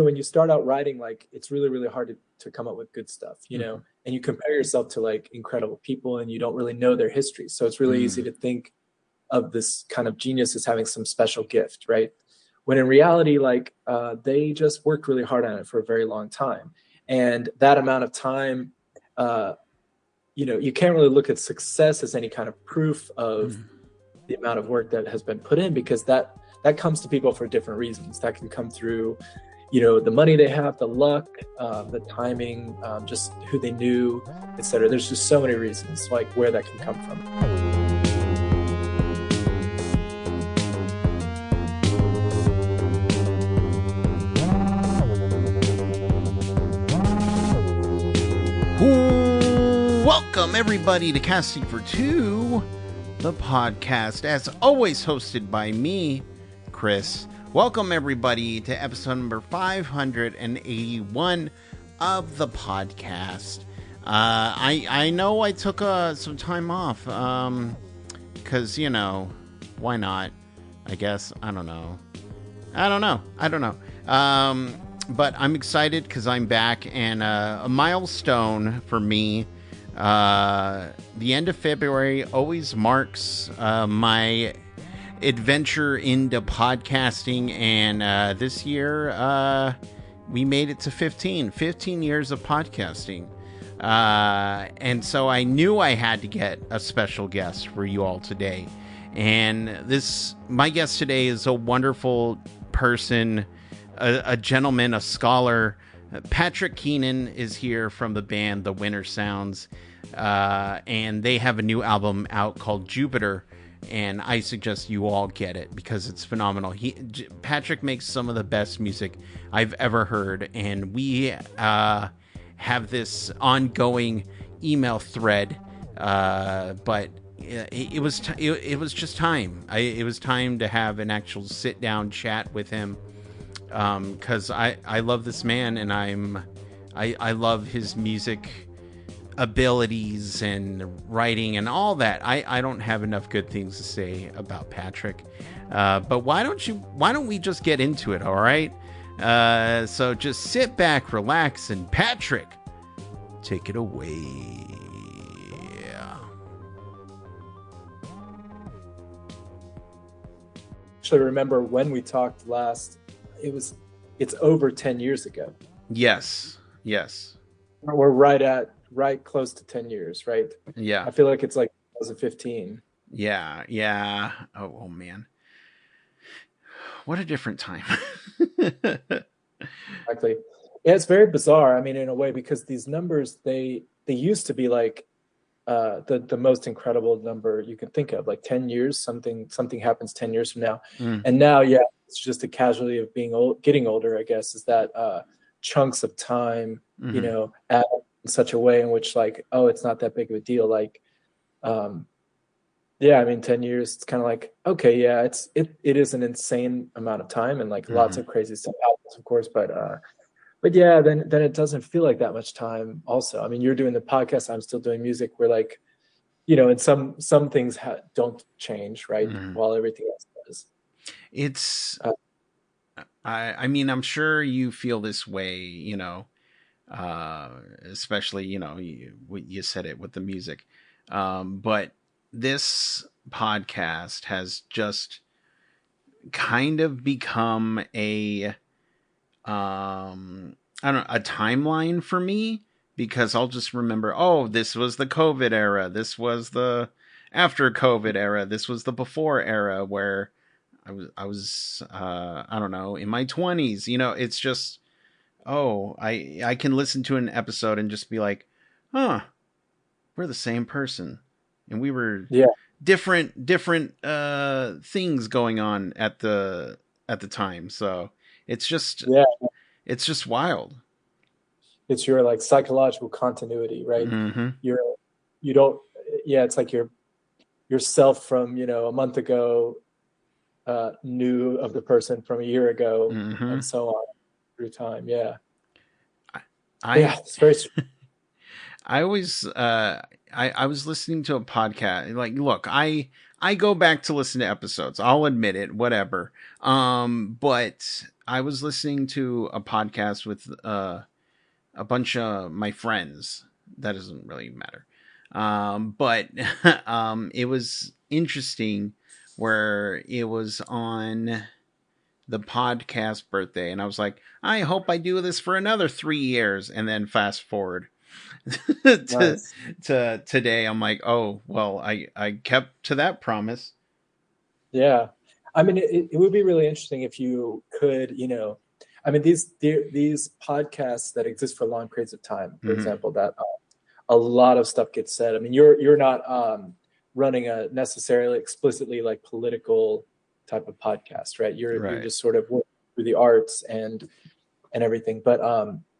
when you start out writing, like it's really, really hard to come up with good stuff, and you compare yourself to like incredible people and you don't really know their history. So it's really easy to think of this kind of genius as having some special gift, right? When in reality, like they just worked really hard on it for a very long time. And that amount of time, you can't really look at success as any kind of proof of the amount of work that has been put in, because that comes to people for different reasons. That can come through, the money they have, the luck, the timing, just who they knew, etc. There's just so many reasons like where that can come from. Welcome everybody to Casting for Two, the podcast, as always hosted by me, Chris. Welcome everybody to episode number 581 of the podcast. I know I took some time off, because, why not? I guess, I don't know. But I'm excited because I'm back, and a milestone for me. The end of February always marks my adventure into podcasting, and this year we made it to 15 years of podcasting, and so I knew I had to get a special guest for you all today. And my guest today is a wonderful person, a gentleman, a scholar. Patrick Keenan is here from the band The Winter Sounds, and they have a new album out called Jupiter, and I suggest you all get it because it's phenomenal. Patrick makes some of the best music I've ever heard, and we have this ongoing email thread, but it was just time. It was time to have an actual sit down chat with him. Because I love this man, and I love his music abilities and writing and all that. I don't have enough good things to say about Patrick, but why don't we just get into it? All right. So just sit back, relax, and Patrick, take it away. Actually, remember when we talked last? It's over 10 years ago. Yes. We're right close to 10 years, right? Yeah. I feel like it's like 2015. Yeah. Oh man. What a different time. Exactly. Yeah, it's very bizarre. I mean, in a way, because these numbers, they used to be like the most incredible number you can think of, like 10 years, something happens 10 years from now. And now, yeah, it's just a casualty of getting older, I guess, is that chunks of time, add in such a way in which, like, oh, it's not that big of a deal. Like, yeah, I mean, 10 years, it's kind of like, okay, yeah, it is an insane amount of time, and like lots of crazy stuff happens, of course, but yeah, then it doesn't feel like that much time. Also, I mean, you're doing the podcast, I'm still doing music. We're like, and some things don't change, right? While everything else does. It's, I mean, I'm sure you feel this way, especially, you said it with the music. But this podcast has just kind of become a timeline for me, because I'll just remember, oh, this was the COVID era. This was the after COVID era. This was the before era where I was I don't know, in my 20s. It's just, oh, I can listen to an episode and just be like, huh, we're the same person, and we were different things going on at the time. So it's just it's just wild. It's your like psychological continuity, right? It's like yourself from a month ago knew of the person from a year ago, and so on through time. It's very I always I was listening to a podcast. Like, look, I I go back to listen to episodes. I'll admit it, whatever. But I was listening to a podcast with a bunch of my friends. That doesn't really matter. But it was interesting where it was on the podcast birthday, and I was like, I hope I do this for another 3 years, and then fast forward to Nice. to today. I'm like, oh well, I kept to that promise. Yeah. I mean, it would be really interesting if you could, you know, I mean, these podcasts that exist for long periods of time, for Mm-hmm. example, that a lot of stuff gets said. I mean, you're not running a necessarily explicitly like political type of podcast, right? You're Right. just sort of working through the arts and everything, but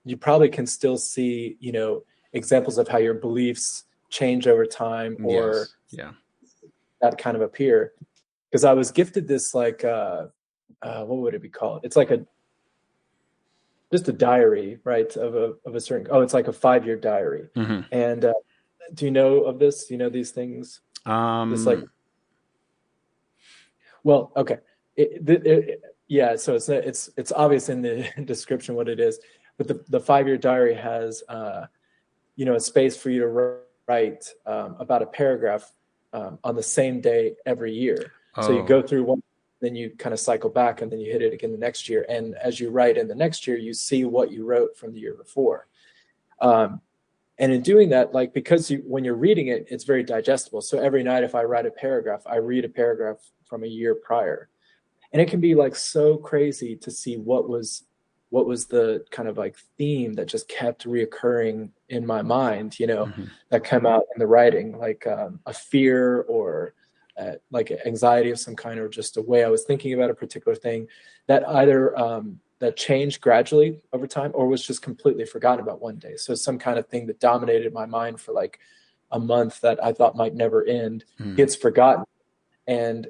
you probably can still see, you know, examples of how your beliefs change over time or Yes. Yeah. that kind of appear. Because I was gifted this like what would it be called? It's like a just a diary, right? Of a certain, oh, it's like a 5-year diary. Mm-hmm. And do you know of this? Do you know these things? This like, Um. well, okay. Yeah, so it's obvious in the description what it is, but the 5-year diary has you know, a space for you to write about a paragraph on the same day every year. So you Oh. go through one, then you kind of cycle back, and then you hit it again the next year. And as you write in the next year, you see what you wrote from the year before. Um, and in doing that, like because when you're reading it, it's very digestible. So every night, if I write a paragraph, I read a paragraph from a year prior, and it can be like so crazy to see what was the kind of like theme that just kept reoccurring in my mind, you know, Mm-hmm. that come out in the writing, like a fear or like anxiety of some kind, or just a way I was thinking about a particular thing that either that changed gradually over time or was just completely forgotten about one day. So some kind of thing that dominated my mind for like a month that I thought might never end Mm-hmm. gets forgotten. And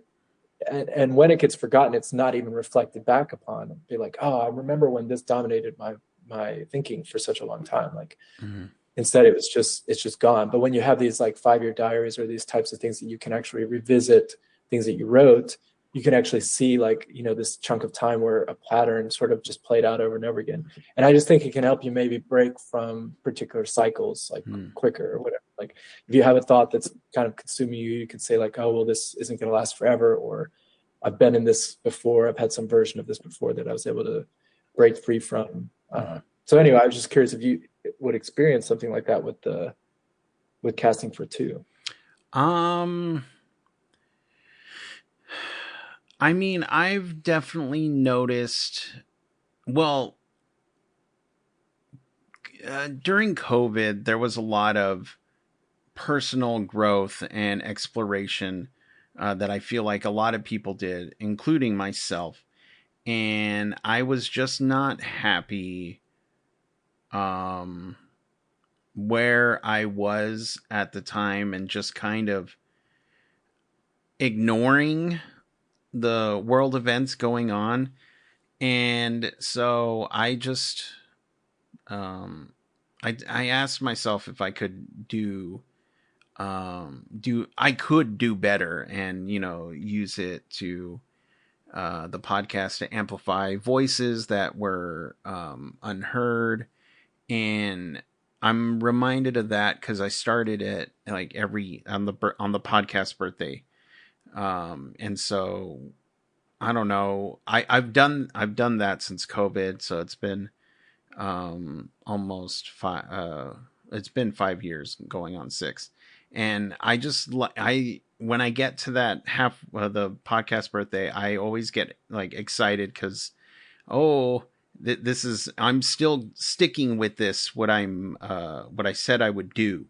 and when it gets forgotten, it's not even reflected back upon. Be like, oh, I remember when this dominated my thinking for such a long time. Like Mm-hmm. instead, it's just gone. But when you have these like 5-year diaries or these types of things that you can actually revisit things that you wrote, you can actually see like, you know, this chunk of time where a pattern sort of just played out over and over again. And I just think it can help you maybe break from particular cycles like quicker or whatever. Like if you have a thought that's kind of consuming you, you can say like, oh, well, this isn't going to last forever, or I've been in this before. I've had some version of this before that I was able to break free from. Mm-hmm. So anyway, I was just curious if you would experience something like that with casting for two. Um. I mean, I've definitely noticed. Well, during COVID, there was a lot of personal growth and exploration that I feel like a lot of people did, including myself. And I was just not happy um, where I was at the time and just kind of ignoring the world events going on. And so I just, um, I asked myself if I could I could do better and, you know, use it to, the podcast to amplify voices that were unheard. And I'm reminded of that because I started it like every on the podcast birthday. And so I don't know. I've done that since COVID, so it's been almost five. It's been 5 years, going on six, and I just I when I get to that half the podcast birthday, I always get like excited because oh this is I'm still sticking with this what I said I would do,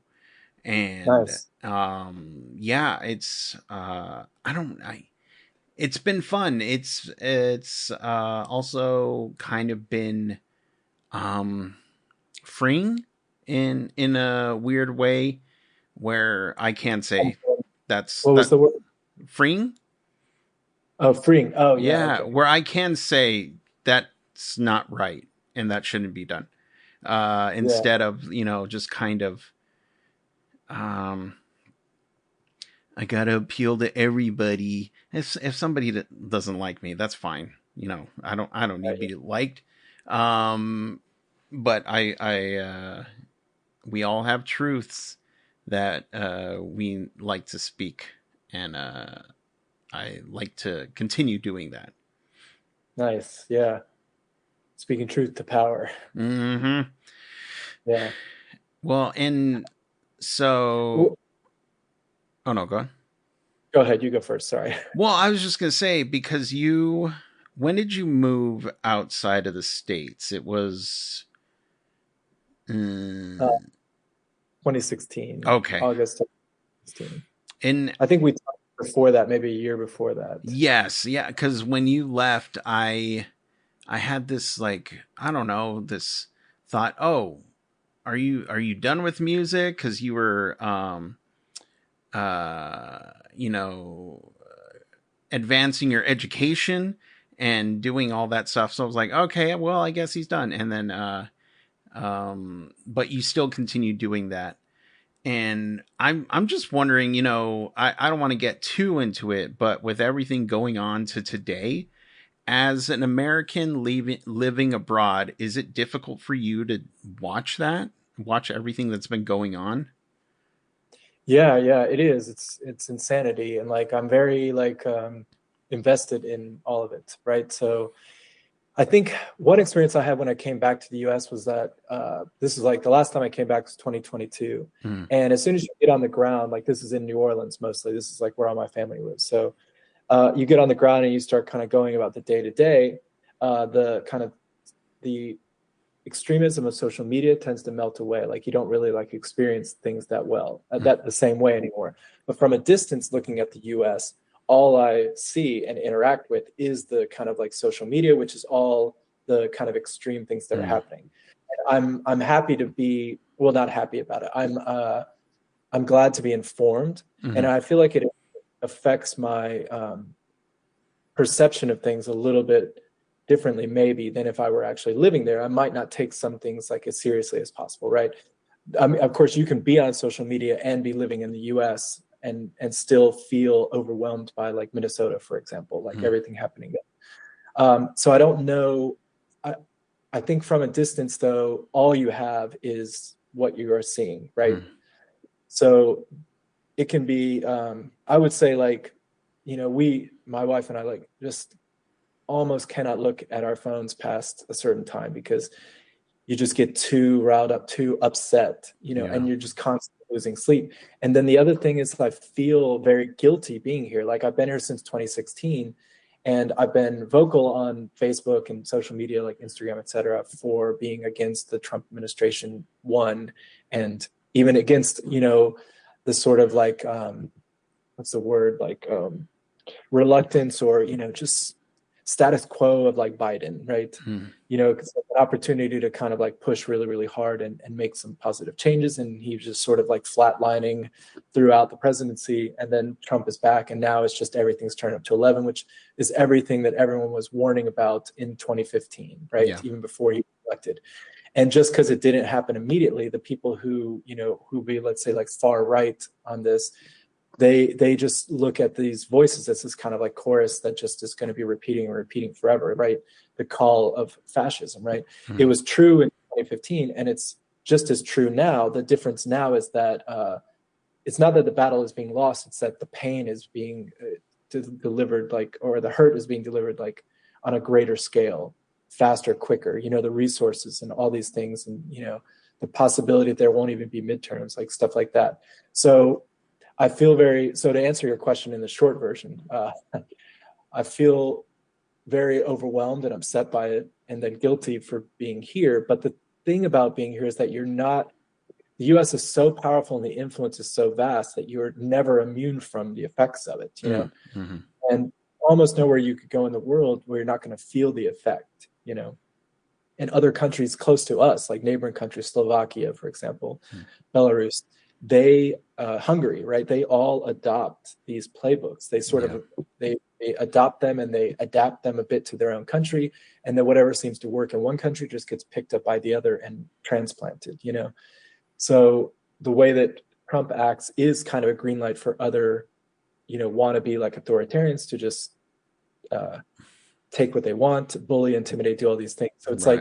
and Nice. yeah, it's I it's been fun. It's also kind of been um freeing in a weird way where I can say that's What was that the word? freeing. Oh, freeing. Oh, yeah. Yeah, Okay. where I can say that's not right and that shouldn't be done. Yeah. Instead of, you know, just kind of um I gotta appeal to everybody. If somebody that doesn't like me, that's fine. I don't need to be liked. Um, but we all have truths that we like to speak, and I like to continue doing that. Nice. Yeah. Speaking truth to power. Mm-hmm. Yeah. Well, and so, Well, oh no, go on. go ahead. You go first. Sorry. Well, I was just gonna say because when did you move outside of the states? It was Uh, mm, 2016, okay. August 2016. And I think we talked before that, maybe a year before that. yes, yeah, because when you left, I had this like I don't know this thought. Oh, are you done with music? Because you were you know advancing your education and doing all that stuff. So I was like, okay, well, I guess he's done. And then but you still continue doing that. And I'm just wondering, I don't want to get too into it, but with everything going on to today, as an American living abroad, is it difficult for you to watch everything that's been going on? Yeah, yeah, it is. It's insanity, and like I'm very like invested in all of it, right? So I think one experience I had when I came back to the US was that this is like the last time I came back was 2022. Hmm. And as soon as you get on the ground, like this is in New Orleans mostly, this is like where all my family lives. So you get on the ground and you start kind of going about the day to day. The kind of the extremism of social media tends to melt away. Like you don't really like experience things that well, that the same way anymore. But from a distance looking at the US, all I see and interact with is the kind of like social media, which is all the kind of extreme things that are Hmm. happening. And I'm happy to be, well, not happy about it. I'm glad to be informed, Hmm. and I feel like it affects my perception of things a little bit differently maybe than if I were actually living there. I might not take some things like as seriously as possible, right? I mean, of course, you can be on social media and be living in the U.S. and still feel overwhelmed by like Minnesota, for example, like Hmm. everything happening there. So I don't know. I, I think from a distance, though, all you have is what you are seeing, right? Hmm. So it can be. I would say like, my wife and I, like just almost cannot look at our phones past a certain time because you just get too riled up, too upset, Yeah. and you're just constantly losing sleep. And then the other thing is I feel very guilty being here. Like I've been here since 2016 and I've been vocal on Facebook and social media like Instagram, et cetera, for being against the Trump administration one, and even against, the sort of like, what's the word? Like, reluctance or just status quo of like Biden, right? Hmm. It's an opportunity to kind of like push really, really hard and make some positive changes. And he was just sort of like flatlining throughout the presidency. And then Trump is back, and now it's just everything's turned up to 11, which is everything that everyone was warning about in 2015, right? Yeah. Even before he was elected. And just because it didn't happen immediately, the people who be, let's say, like far right on this, they just look at these voices as this kind of like chorus that just is going to be repeating and repeating forever, right? The call of fascism, right? It Hmm. was true in 2015, and it's just as true now. The difference now is that it's not that the battle is being lost; it's that the pain is being delivered, like, or the hurt is being delivered, like, on a greater scale, faster, quicker. The resources and all these things, and the possibility that there won't even be midterms, like stuff like that. So I feel so to answer your question in the short version, I feel very overwhelmed and upset by it and then guilty for being here. But the thing about being here is that the US is so powerful and the influence is so vast that you're never immune from the effects of it. Hmm. And almost nowhere you could go in the world where you're not going to feel the effect. And other countries close to us, like neighboring countries, Slovakia, for example, Belarus, Hungary, right? They all adopt these playbooks. They sort Yeah. of they adopt them and they adapt them a bit to their own country, and then whatever seems to work in one country just gets picked up by the other and transplanted. So the way that Trump acts is kind of a green light for other want to be like authoritarians to just uh, take what they want, bully, intimidate, do all these things. So it's like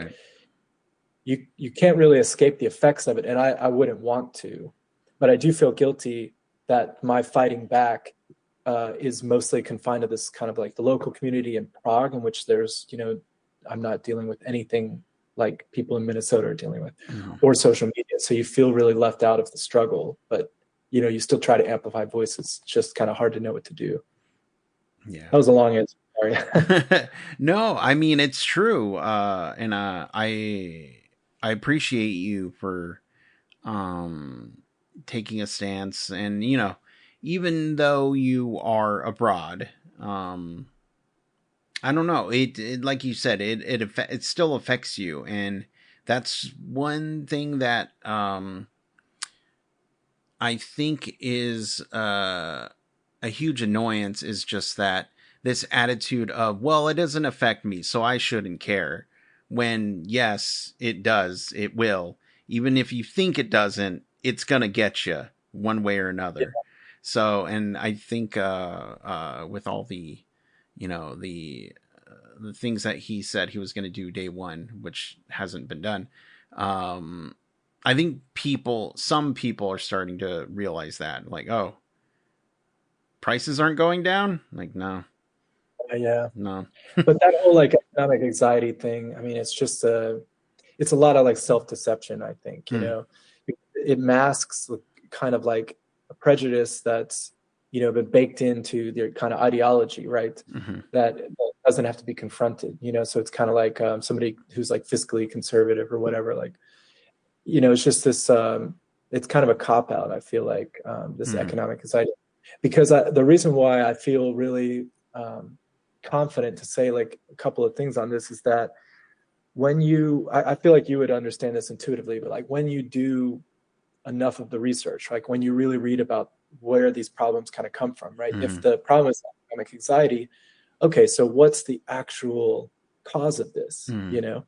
Right. you can't really escape the effects of it, and I wouldn't want to, but I do feel guilty that my fighting back is mostly confined to this kind of like the local community in Prague, in which there's I'm not dealing with anything like people in Minnesota are dealing with, Mm-hmm. or social media. So you feel really left out of the struggle, but you still try to amplify voices. It's just kind of hard to know what to do. Yeah. That was a long answer. Sorry. No, I mean it's true, and I appreciate you for taking a stance, and even though you are abroad, I don't know, it like you said, it still affects you, and that's one thing that I think is a huge annoyance, is just that this attitude of, well, it doesn't affect me, so I shouldn't care. When, yes, it does. It will. Even if you think it doesn't, it's going to get you one way or Yeah. another. So, and I think with all the, the things that he said he was going to do day one, which hasn't been done, I think some people are starting to realize that, like, oh, prices aren't going down. Like, no, Yeah. no. But that whole like economic anxiety thing, I mean, it's a lot of like self-deception, I think, Mm, it masks kind of like a prejudice that's, been baked into their kind of ideology, right? mm-hmm. That doesn't have to be confronted, so it's kind of like somebody who's like fiscally conservative or whatever, like, it's just this, it's kind of a cop out, I feel like, this Mm-hmm. economic anxiety, because the reason why I feel really confident to say like a couple of things on this is that I feel like you would understand this intuitively, but like when you do enough of the research, like when you really read about where these problems kind of come from, right? Mm-hmm. If the problem is economic anxiety, okay, so what's the actual cause of this? Mm-hmm.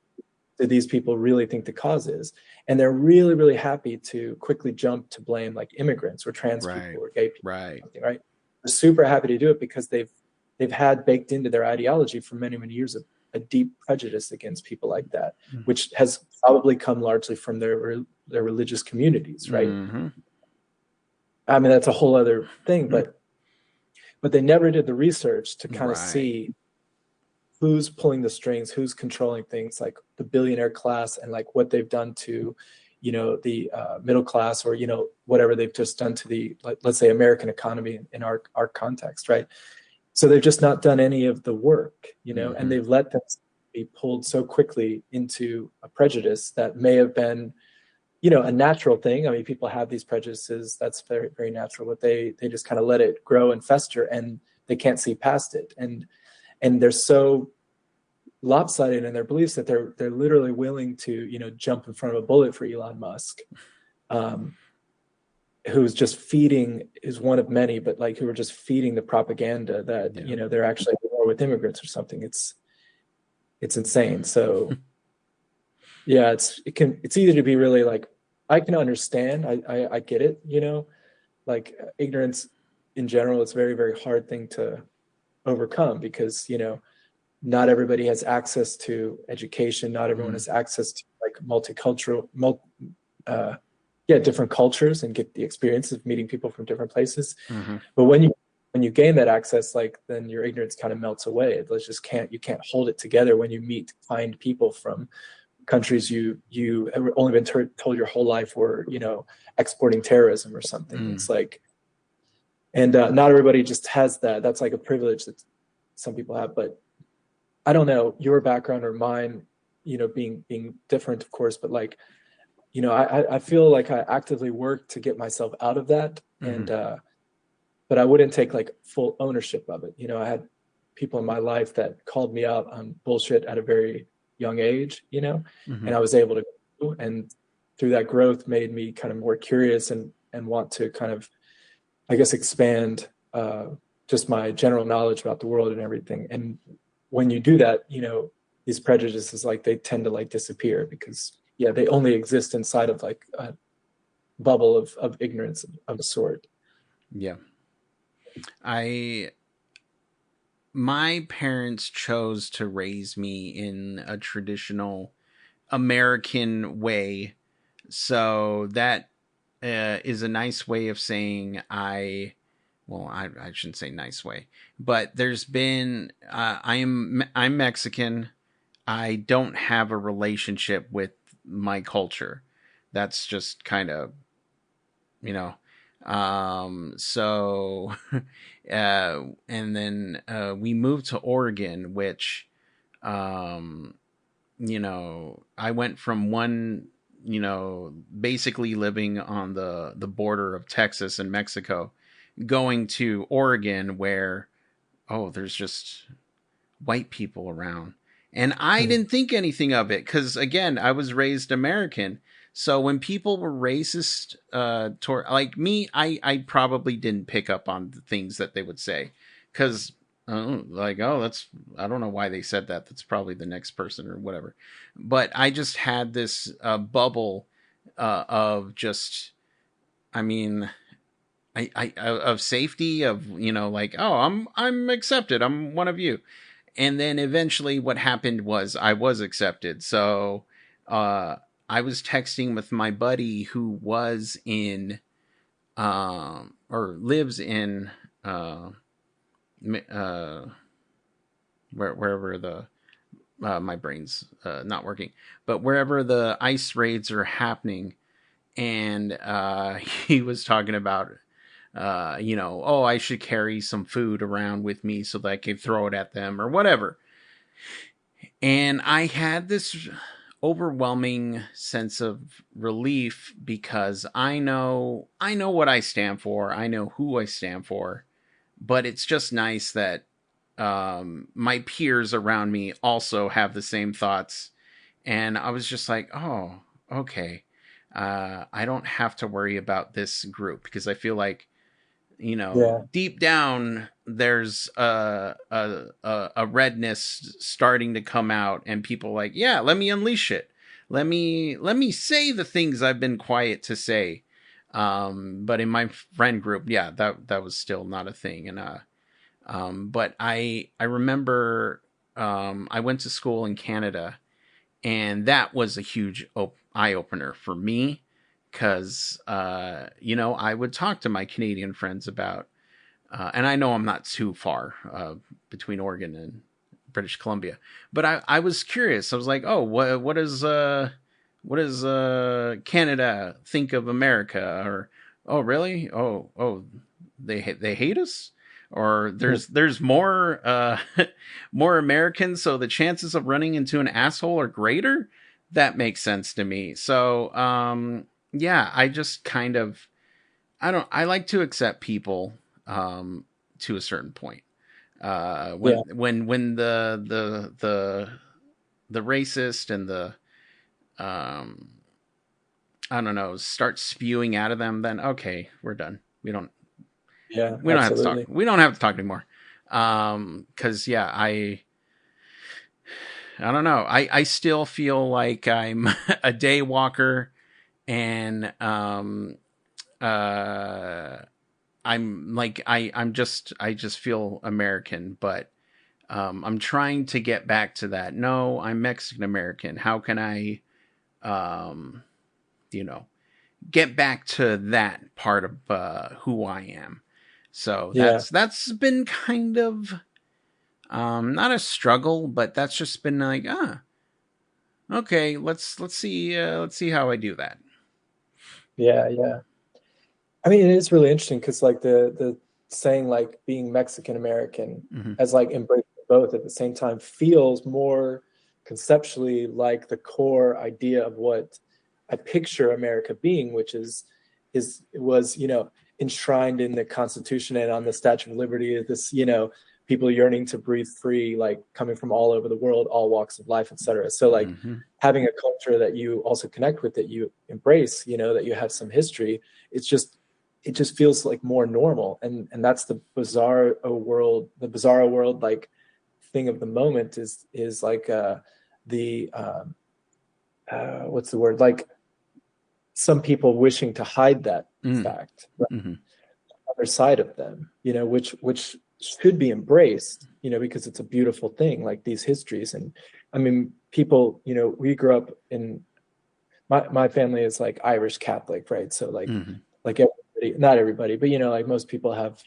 Do these people really think the cause is? And they're really, really happy to quickly jump to blame like immigrants or trans Right. people or gay people, or Right. something, right? They're super happy to do it because they've had baked into their ideology for many, many years a deep prejudice against people like that, which has probably come largely from their religious communities, right? Mm-hmm. I mean, that's a whole other thing, but they never did the research to kind of Right. see who's pulling the strings, who's controlling things like the billionaire class, and like what they've done to, the middle class, or whatever they've just done to the, let's say, American economy in our context, right? So they've just not done any of the work, Mm-hmm. and they've let them be pulled so quickly into a prejudice that may have been, a natural thing. I mean, people have these prejudices. That's very, very natural, but they just kind of let it grow and fester, and they can't see past it. And they're so lopsided in their beliefs that they're literally willing to, jump in front of a bullet for Elon Musk, who's just feeding, is one of many, but like who are just feeding the propaganda that, they're actually at war with immigrants or something. It's insane. So yeah, it's easy to be really like, I can understand. I get it, like ignorance in general, it's a very, very hard thing to overcome because, not everybody has access to education. Not everyone has access to like multicultural, different cultures, and get the experience of meeting people from different places. Mm-hmm. But when you gain that access, like then your ignorance kind of melts away. You can't hold it together when you find people from countries you have only been told your whole life were, exporting terrorism or something. It's like, and not everybody just has that. That's like a privilege that some people have, but I don't know your background or mine, being different, of course, but like, I feel like I actively work to get myself out of that. And, but I wouldn't take like full ownership of it. I had people in my life that called me out on bullshit at a very young age, and I was able to, and through that growth made me kind of more curious and want to kind of, I guess, expand just my general knowledge about the world and everything. And when you do that, these prejudices, like they tend to like disappear because they only exist inside of like a bubble of ignorance of a sort. Yeah. I my parents chose to raise me in a traditional American way. So that is a nice way of saying I shouldn't say nice way, but there's been, I'm Mexican. I don't have a relationship with my culture. That's just kind of, you know, so, and then, we moved to Oregon, which, um, I went from one, basically living on the border of Texas and Mexico, going to Oregon where, oh, there's just white people around. And I Mhm. didn't think anything of it because, again, I was raised American. So when people were racist toward like me, I probably didn't pick up on the things that they would say because, like, oh, that's, I don't know why they said that. That's probably the next person or whatever. But I just had this bubble of just, I mean, I of safety of, like, oh, I'm accepted, I'm one of you. And then eventually what happened was I was accepted. So uh I was texting with my buddy who was in or lives in uh uh wherever the my brain's not working, but wherever the ice raids are happening. And he was talking about oh, I should carry some food around with me so that I could throw it at them or whatever. And I had this overwhelming sense of relief because I know what I stand for. I know who I stand for. But it's just nice that my peers around me also have the same thoughts. And I was just like, oh, okay. I don't have to worry about this group because I feel like, Yeah. deep down there's a redness starting to come out, and people like, yeah, let me unleash it. Let me say the things I've been quiet to say. But in my friend group, yeah, that was still not a thing. And but I remember I went to school in Canada, and that was a huge eye opener for me because I would talk to my Canadian friends about, and I know I'm not too far between Oregon and British Columbia, but I was curious. I was like, oh, what does Canada think of America? Or, oh, really? Oh, they hate us? Or there's more more Americans, so the chances of running into an asshole are greater. That makes sense to me. So yeah, I just kind of, I like to accept people to a certain point. Yeah. When the racist and the um I don't know, start spewing out of them, then okay, we're done. Yeah. We don't have to talk. Absolutely. We don't have to talk anymore. Cause yeah, I don't know. I still feel like I'm a day walker, and uh I'm like, I just feel American, but I'm trying to get back to that. No, I'm Mexican American. How can I um you know get back to that part of who I am? So Yeah. that's been kind of not a struggle, but that's just been like, okay, let's see how I do that. Yeah. Yeah. I mean, it is really interesting because like the saying like being Mexican American Hmm. as like embracing both at the same time feels more conceptually like the core idea of what I picture America being, which is was, enshrined in the Constitution and on the Statue of Liberty, this, people yearning to breathe free, like coming from all over the world, all walks of life, etc. So like Hmm. having a culture that you also connect with, that you embrace, that you have some history, it's just it just feels like more normal. And that's the bizarro world like thing of the moment is like the what's the word, like some people wishing to hide that Hmm. fact, right? Hmm. other side of them, which should be embraced, because it's a beautiful thing, like these histories. And I mean, people, we grew up in my family is like Irish Catholic, right? So like everybody, not everybody, but like most people have,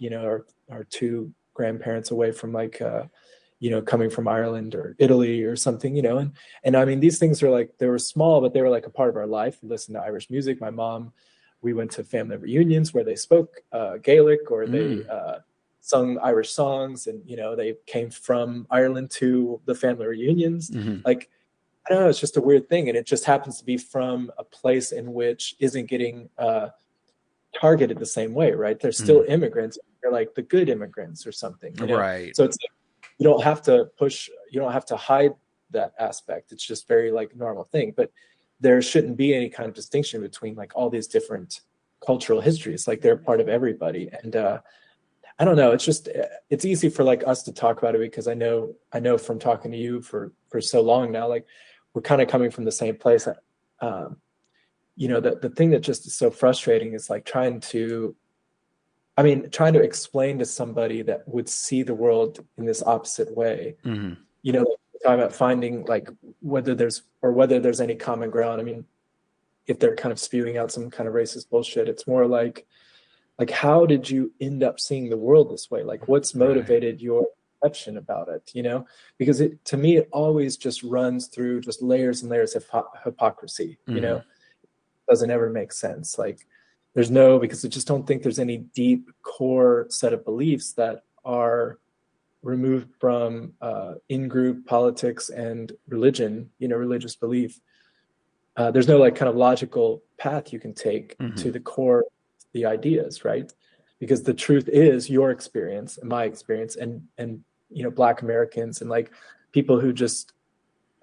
our two grandparents away from like coming from Ireland or Italy or something, and I mean, these things are like, they were small, but they were like a part of our life. We listened to Irish music. My mom, we went to family reunions where they spoke Gaelic, or they sung Irish songs, and they came from Ireland to the family reunions. Like, I don't know, it's just a weird thing, and it just happens to be from a place in which isn't getting targeted the same way, right? They're still immigrants. They're like the good immigrants or something, right? So it's like, you don't have to hide that aspect. It's just very like normal thing. But there shouldn't be any kind of distinction between like all these different cultural histories. Like, they're part of everybody. And I don't know, it's easy for like us to talk about it, because I know from talking to you for so long now, like we're kind of coming from the same place. The thing that just is so frustrating is like trying to explain to somebody that would see the world in this opposite way, talking about finding like whether there's any common ground. I mean, if they're kind of spewing out some kind of racist bullshit, it's more like how did you end up seeing the world this way? Like, what's motivated your perception about it? Because to me, it always just runs through just layers and layers of hypocrisy. Doesn't ever make sense. Like, because I just don't think there's any deep core set of beliefs that are removed from in-group politics and religion, religious belief. There's no like kind of logical path you can take to the core, the ideas, right? Because the truth is your experience and my experience, and Black Americans, and like people who just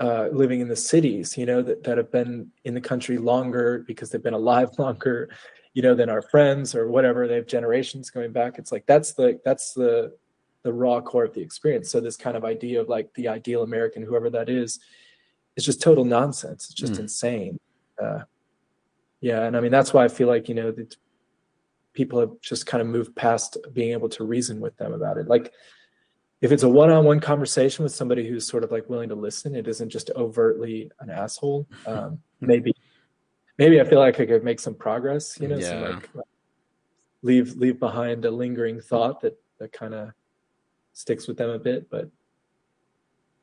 living in the cities, that have been in the country longer because they've been alive longer, than our friends or whatever. They have generations going back. It's like that's the raw core of the experience. So this kind of idea of like the ideal American, whoever that is just total nonsense. It's just insane. And I mean, that's why I feel like that people have just kind of moved past being able to reason with them about it. Like, if it's a one-on-one conversation with somebody who's sort of like willing to listen, it isn't just overtly an asshole. Maybe I feel like I could make some progress, some like leave behind a lingering thought that kind of sticks with them a bit. But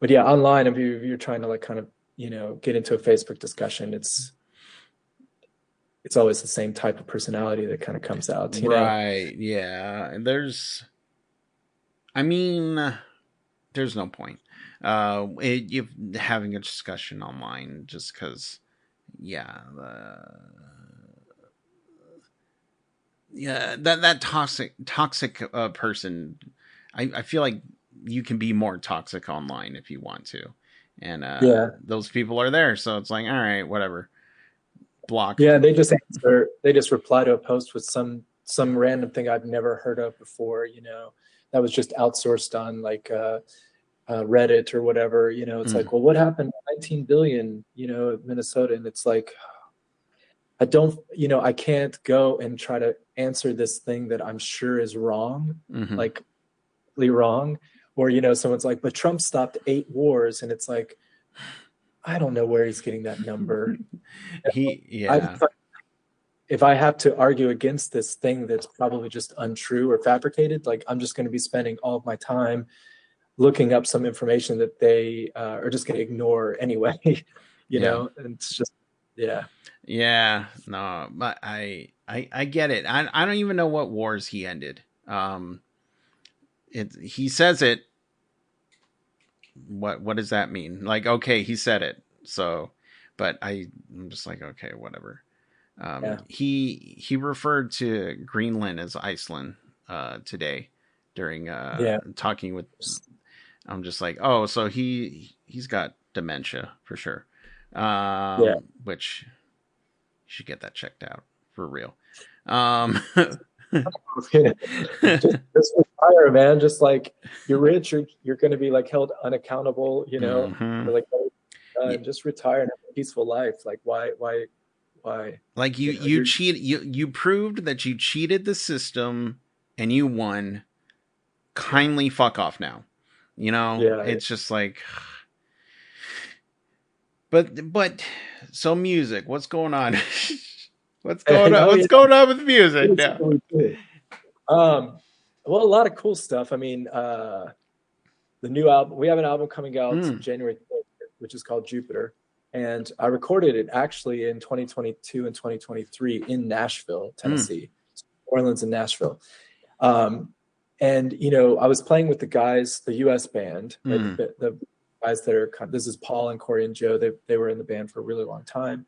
yeah, online, if you're trying to like kind of, get into a Facebook discussion, it's always the same type of personality that kind of comes out, Right. Yeah. And there's no point having a discussion online, just because that toxic person. I feel like you can be more toxic online if you want to, and those people are there, so it's like, all right, whatever, block. They just reply to a post with some random thing I've never heard of before, that was just outsourced on like Reddit or whatever. It's like, well, what happened to 19 billion, Minnesota? And it's like, I can't go and try to answer this thing that I'm sure is wrong, like wrong. Or, someone's like, but Trump stopped 8 wars. And it's like, I don't know where he's getting that number. If I have to argue against this thing that's probably just untrue or fabricated, like, I'm just going to be spending all of my time looking up some information that they are just going to ignore anyway, and it's just, no, but I get it. I don't even know what wars he ended. He says it. What does that mean? Like, okay, he said it. So, but I'm just like, okay, whatever. He referred to Greenland as Iceland today during talking with. I'm just like, oh, so he's got dementia for sure. Which you should get that checked out for real. just retire, man. Just like, you're rich, you're going to be like held unaccountable, for like, just retire and have a peaceful life. Like, why? Like, you proved that you cheated the system and you won. Kindly fuck off now. You know, Yeah. it's just like, but so music, what's going on? What's going on? Oh, What's yeah. going on with music It's now? really cool. Well, a lot of cool stuff. I mean, the new album, we have an album coming out January 3rd, which is called Jupiter. And I recorded it actually in 2022 and 2023 in Nashville, Tennessee, New Orleans and Nashville. And, you know, I was playing with the guys, the US band, right? The guys that are, this is Paul and Corey and Joe. They were in the band for a really long time.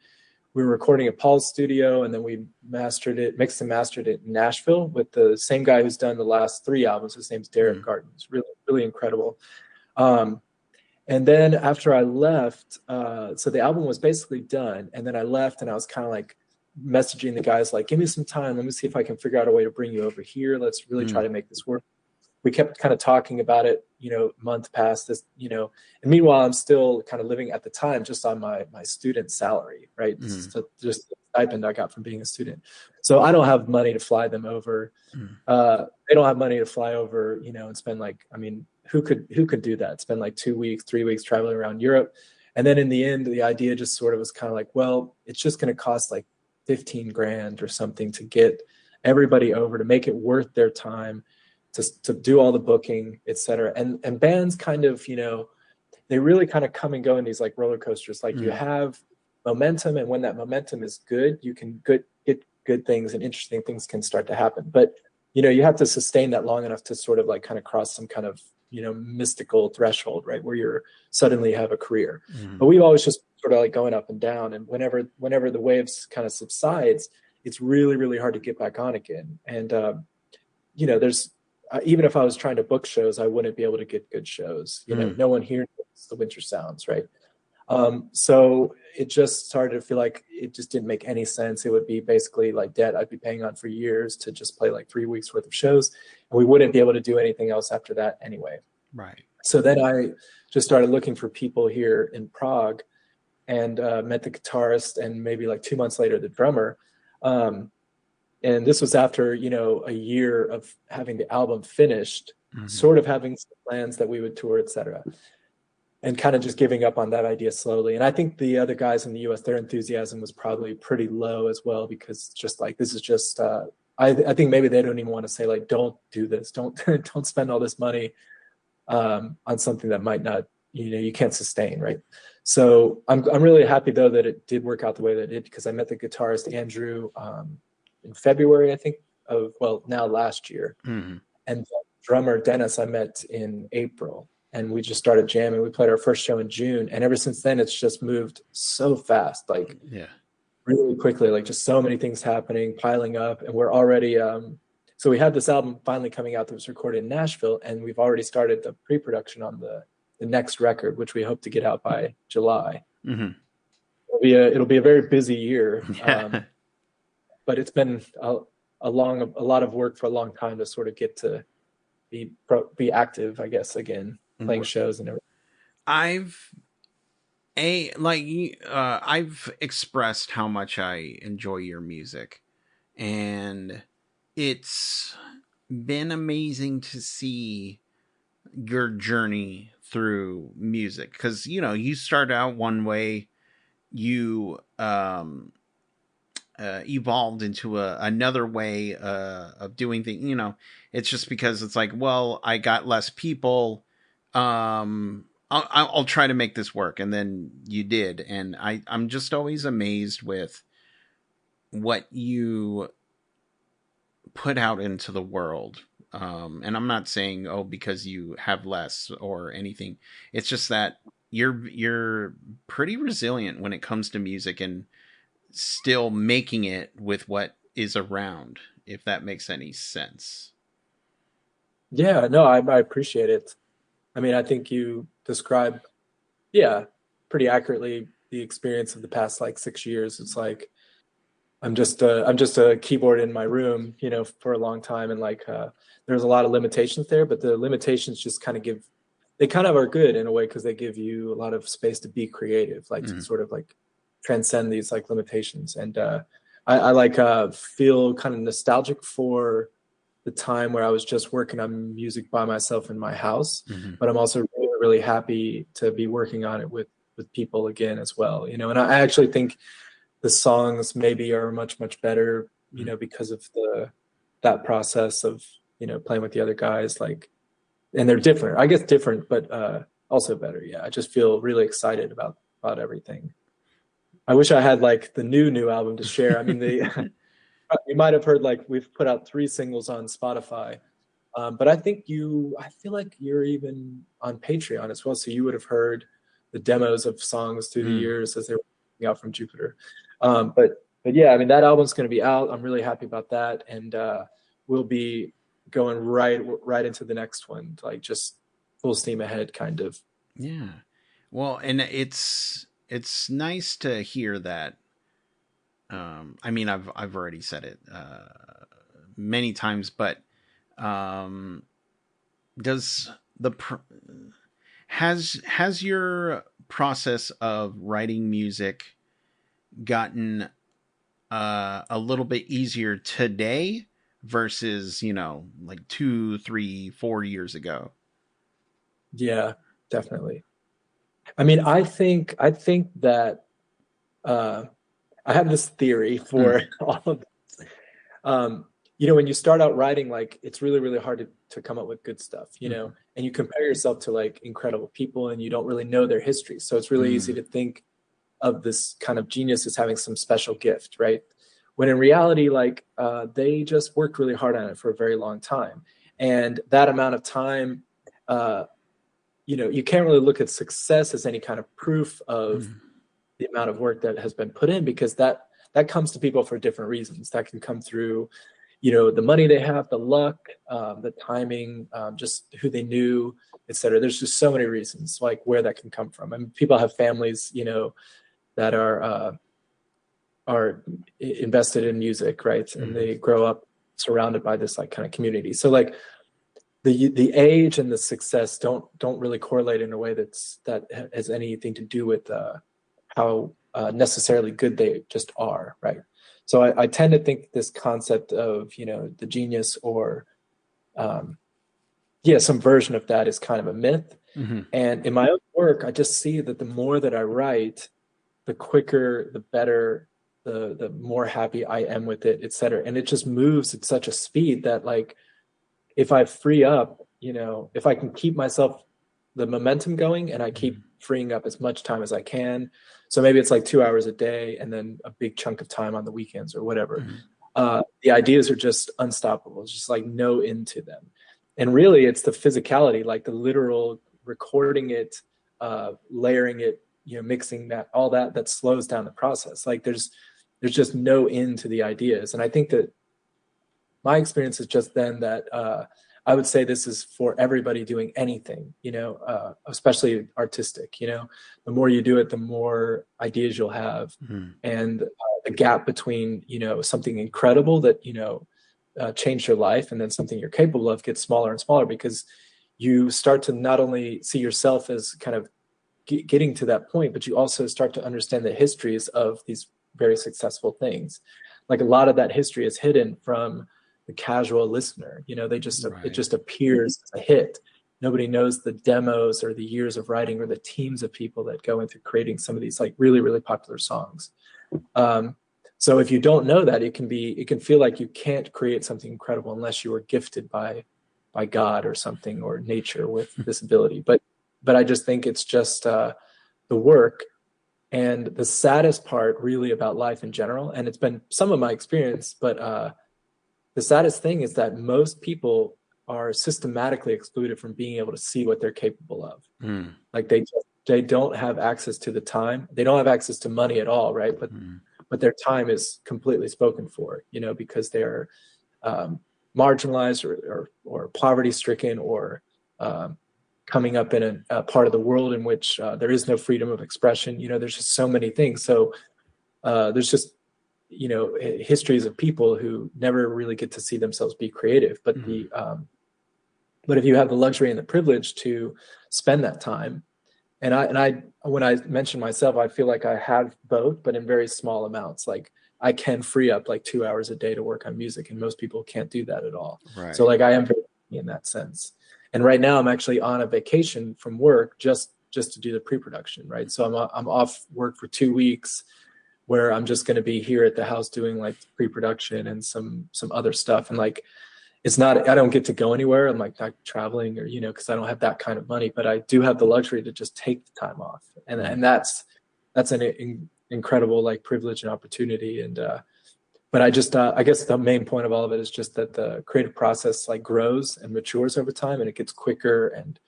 We were recording at Paul's studio, and then we mastered it, mixed and mastered it in Nashville with the same guy who's done the last 3 albums. His name's Derek Garten. It's really, really incredible. And then after I left, so the album was basically done. And then I left, and I was kind of like messaging the guys, like, give me some time. Let me see if I can figure out a way to bring you over here. Let's really try to make this work. We kept kind of talking about it, you know, month past this, you know, and meanwhile, I'm still kind of living at the time just on my student salary, right? Just the stipend I got from being a student. So I don't have money to fly them over. They don't have money to fly over, you know, and spend like, I mean, who could do that? Spend like 2 weeks, 3 weeks traveling around Europe. And then in the end, the idea just sort of was kind of like, well, it's just going to cost like 15 grand or something to get everybody over, to make it worth their time, to do all the booking, et cetera. And bands kind of, you know, they really kind of come and go in these like roller coasters. Like you have momentum, and when that momentum is good, you can get good things, and interesting things can start to happen. But, you know, you have to sustain that long enough to sort of like kind of cross some kind of, you know, mystical threshold, right, where you're suddenly have a career. But we've always just sort of like going up and down. And whenever the waves kind of subsides, it's really, really hard to get back on again. And, you know, there's, even if I was trying to book shows, I wouldn't be able to get good shows. You know, no one hears the winter sounds, right? So it just started to feel like it just didn't make any sense. It would be basically like debt I'd be paying on for years to just play like 3 weeks worth of shows. And we wouldn't be able to do anything else after that anyway. Right. So then I just started looking for people here in Prague, and met the guitarist, and maybe like 2 months later, the drummer. And this was after, you know, a year of having the album finished, sort of having some plans that we would tour, et cetera, and kind of just giving up on that idea slowly. And I think the other guys in the US, their enthusiasm was probably pretty low as well, because just like, this is just, I think maybe they don't even want to say like, don't do this. Don't spend all this money on something that might not, you know, you can't sustain, right? So I'm really happy though that it did work out the way that it did, because I met the guitarist Andrew in February, I think, of, well, now last year. And the drummer Dennis I met in April, and we just started jamming. We played our first show in June, and ever since then it's just moved so fast, like really quickly, like just so many things happening, piling up. And we're already so we had this album finally coming out that was recorded in Nashville, and we've already started the pre-production on the next record, which we hope to get out by July. It'll be a very busy year. But it's been a lot of work for a long time to sort of get to be active, I guess, again, playing shows and everything. I've expressed how much I enjoy your music, and it's been amazing to see your journey through music, because, you know, you started out one way, you evolved into another way of doing things. You know, it's just because it's like, well, I got less people, I'll try to make this work, and then you did. And I'm just always amazed with what you put out into the world. And I'm not saying, oh, because you have less or anything. It's just that you're pretty resilient when it comes to music, and still making it with what is around, if that makes any sense. Yeah, no, I appreciate it. I mean, I think you describe, pretty accurately the experience of the past like 6 years. It's like I'm just a keyboard in my room, you know, for a long time, and like there's a lot of limitations there, but the limitations just kind of are good in a way, because they give you a lot of space to be creative, like to sort of like transcend these like limitations. And I like feel kind of nostalgic for the time where I was just working on music by myself in my house, Hmm. but I'm also really, really happy to be working on it with people again as well, you know. And I actually think the songs maybe are much, much better, you know, because of that process of, you know, playing with the other guys, like, and they're different, I guess different, but also better. Yeah. I just feel really excited about everything. I wish I had like the new album to share. I mean, you might have heard like we've put out 3 singles on Spotify. But I feel like you're even on Patreon as well. So you would have heard the demos of songs through the Mm. years as they were coming out from Jupiter. But yeah, I mean, that album's going to be out. I'm really happy about that. And we'll be going right into the next one, like just full steam ahead kind of. Yeah. Well, and it's nice to hear that. I mean, I've already said it many times, but um, does has your process of writing music gotten a little bit easier today versus, you know, like 2, 3, 4 years ago? Yeah, definitely. I mean, I think that uh, I have this theory Mm. for all of um, you know, when you start out writing, like it's really, really hard to come up with good stuff, you know, Mhm. and you compare yourself to like incredible people and you don't really know their history. So it's really easy Mm. to think of this kind of genius as having some special gift, right? When in reality, like they just worked really hard on it for a very long time. And that amount of time, uh, you know, you can't really look at success as any kind of proof of Mm. the amount of work that has been put in because that comes to people for different reasons. That can come through, you know, the money they have, the luck, the timing, just who they knew, et cetera. There's just so many reasons like where that can come from. I mean, people have families, you know, that are invested in music, right? And Mm. they grow up surrounded by this like kind of community. So like the age and the success don't really correlate in a way that has anything to do with how necessarily good they just are, right? So I tend to think this concept of, you know, the genius or um, yeah, some version of that is kind of a myth. Mm. And in my own work, I just see that the more that I write, the quicker, the better, the more happy I am with it, et cetera. And it just moves at such a speed that like if I free up, you know, if I can keep myself the momentum going and I keep Mm. freeing up as much time as I can. So maybe it's like 2 hours a day and then a big chunk of time on the weekends or whatever. Mm. The ideas are just unstoppable. It's just like no end to them. And really it's the physicality, like the literal recording it, layering it, you know, mixing that, all that slows down the process. Like there's just no end to the ideas. And I think that my experience is just then that I would say this is for everybody doing anything, you know, especially artistic. You know, the more you do it, the more ideas you'll have, Mm. and the gap between, you know, something incredible that, you know, changed your life and then something you're capable of gets smaller and smaller because you start to not only see yourself as kind of getting to that point, but you also start to understand the histories of these very successful things. Like a lot of that history is hidden from the casual listener. You know, it Right. just appears as a hit. Nobody knows the demos or the years of writing or the teams of people that go into creating some of these like really, really popular songs. Um, so if you don't know that, it can feel like you can't create something incredible unless you are gifted by God or something or nature with this ability. But I just think it's just the work and the saddest part really about life in general. And it's been some of my experience, but the saddest thing is that most people are systematically excluded from being able to see what they're capable of. Mm. Like they don't have access to the time. They don't have access to money at all, right? Mm. But their time is completely spoken for, you know, because they're um, marginalized or poverty stricken or um, coming up in a part of the world in which there is no freedom of expression. You know, there's just so many things. So there's just, you know, histories of people who never really get to see themselves be creative. But if you have the luxury and the privilege to spend that time And I when I mention myself, I feel like I have both, but in very small amounts. Like I can free up like 2 hours a day to work on music, and most people can't do that at all. So Right. like I am very lucky in that sense. And right now I'm actually on a vacation from work just to do the pre-production, right? So I'm off work for 2 weeks where I'm just going to be here at the house doing like pre-production and some other stuff. And like it's not, I don't get to go anywhere. I'm like not traveling or, because I don't have that kind of money, but I do have the luxury to just take the time off. And that's an incredible like privilege and opportunity. And, but I guess the main point of all of it is just that the creative process like grows and matures over time and it gets quicker. And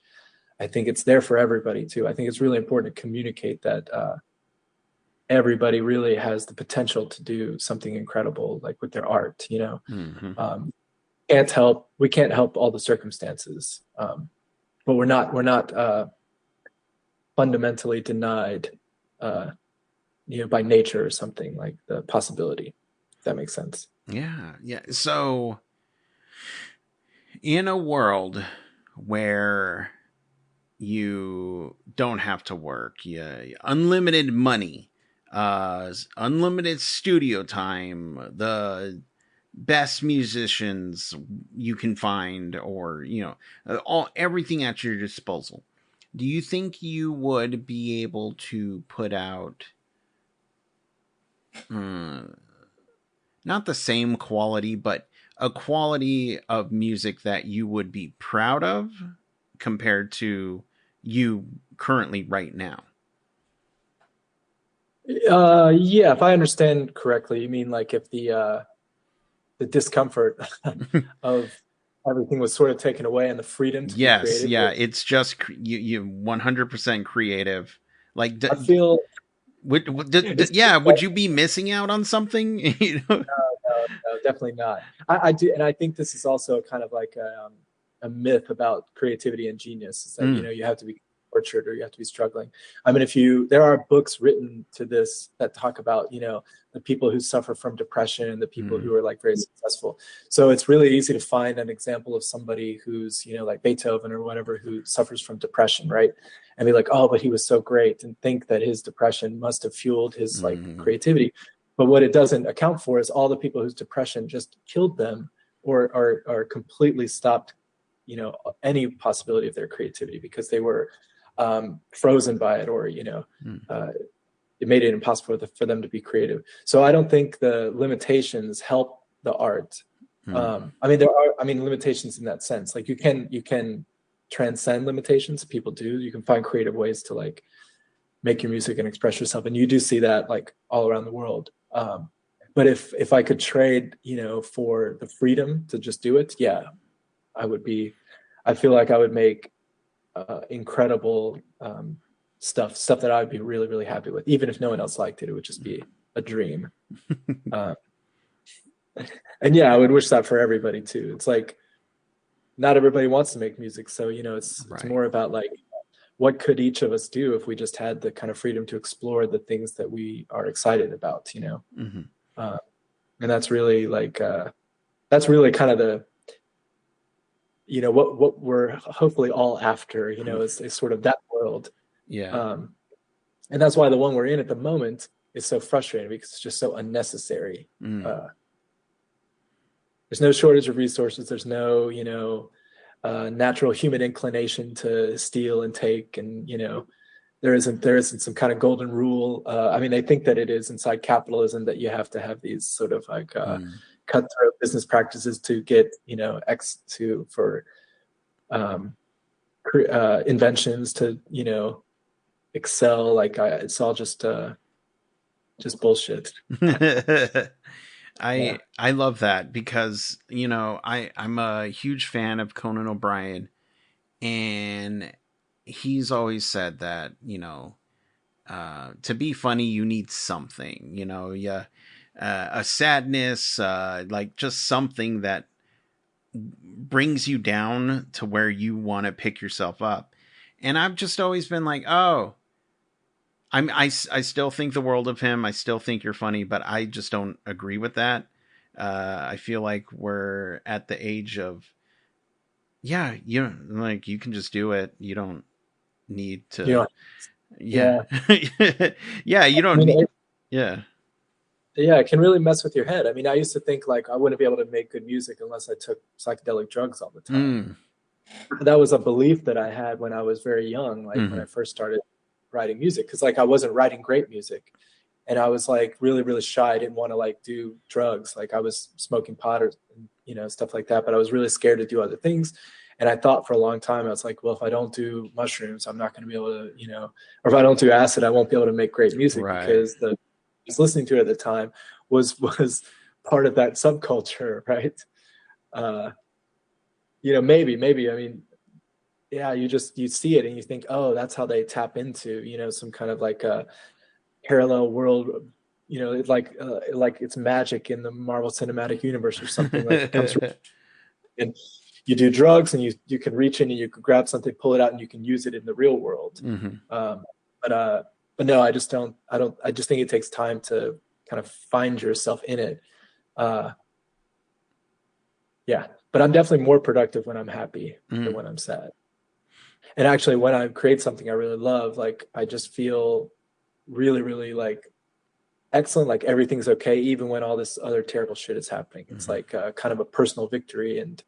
I think it's there for everybody too. I think it's really important to communicate that, everybody really has the potential to do something incredible, like with their art, Mm-hmm. we can't help all the circumstances, but we're not fundamentally denied, by nature or something, like the possibility, if that makes sense. Yeah. So in a world where you don't have to work, unlimited money, unlimited studio time, the best musicians you can find, or everything at your disposal, do you think you would be able to put out not the same quality, but a quality of music that you would be proud of compared to you currently right now? Yeah, if I understand correctly, you mean like if the discomfort of everything was sort of taken away and the freedom to be Yes, creative. yeah, it's just you 100% creative. Like, I feel it's yeah, would you be missing out on something? no, definitely not. I do, and I think this is also kind of like a myth about creativity and genius. Is that you have to be tortured or you have to be struggling. I mean, there are books written to this that talk about the people who suffer from depression and the people who are like very successful. So it's really easy to find an example of somebody who's like Beethoven or whatever who suffers from depression, right? And be like, oh, but he was so great, and think that his depression must have fueled his like creativity. But what it doesn't account for is all the people whose depression just killed them or completely stopped, any possibility of their creativity because they were frozen by it, or it made it impossible for them to be creative. So I don't think the limitations help the art. I mean, there are limitations in that sense. Like you can transcend limitations. People do. You can find creative ways to like make your music and express yourself, and you do see that like all around the world. But if I could trade, for the freedom to just do it, yeah, I feel like I would make incredible stuff that I would be really, really happy with. Even if no one else liked it, it would just be a dream. And yeah, I would wish that for everybody too. It's like, not everybody wants to make music. So, it's more about like, what could each of us do if we just had the kind of freedom to explore the things that we are excited about, and that's really like, that's really kind of the, what we're hopefully all after, is sort of that world. Yeah. And that's why the one we're in at the moment is so frustrating because it's just so unnecessary. There's no shortage of resources. There's no, natural human inclination to steal and take, and there isn't some kind of golden rule. I mean, I think that it is inside capitalism that you have to have these sort of like cutthroat business practices to get for inventions to excel. Like it's all just bullshit. I love that because I'm a huge fan of Conan O'Brien, and he's always said that to be funny you need something, a sadness, like just something that brings you down to where you want to pick yourself up. And I've just always been like, oh, I still think the world of him. I still think you're funny, but I just don't agree with that. I feel like we're at the age of, yeah, like you can just do it. You don't need You to. know, Yeah. yeah. Yeah, you I don't mean, need. Yeah. yeah, it can really mess with your head. I mean, I used to think like I wouldn't be able to make good music unless I took psychedelic drugs all the time. Mm. That was a belief that I had when I was very young, like when Hmm. I first started writing music, because like I wasn't writing great music, and I was like really really shy. I didn't want to like do drugs. Like I was smoking pot or stuff like that, but I was really scared to do other things. And I thought for a long time, I was like, well, if I don't do mushrooms, I'm not going to be able to, or if I don't do acid, I won't be able to make great music, Right. because the I was listening to it at the time was part of that subculture, right? Uh, maybe. I mean, yeah, you see it and you think, oh, that's how they tap into, some kind of like a parallel world, it's like it's magic in the Marvel Cinematic Universe or something. Like it comes from, and you do drugs and you can reach in and you can grab something, pull it out, and you can use it in the real world. Hmm. Um, but no, I just think it takes time to kind of find yourself in it. Uh, yeah, but I'm definitely more productive when I'm happy than Mm. when I'm sad. And actually, when I create something I really love, like I just feel really, really like excellent. Like everything's okay, even when all this other terrible shit is happening. It's Hmm. like kind of a personal victory, and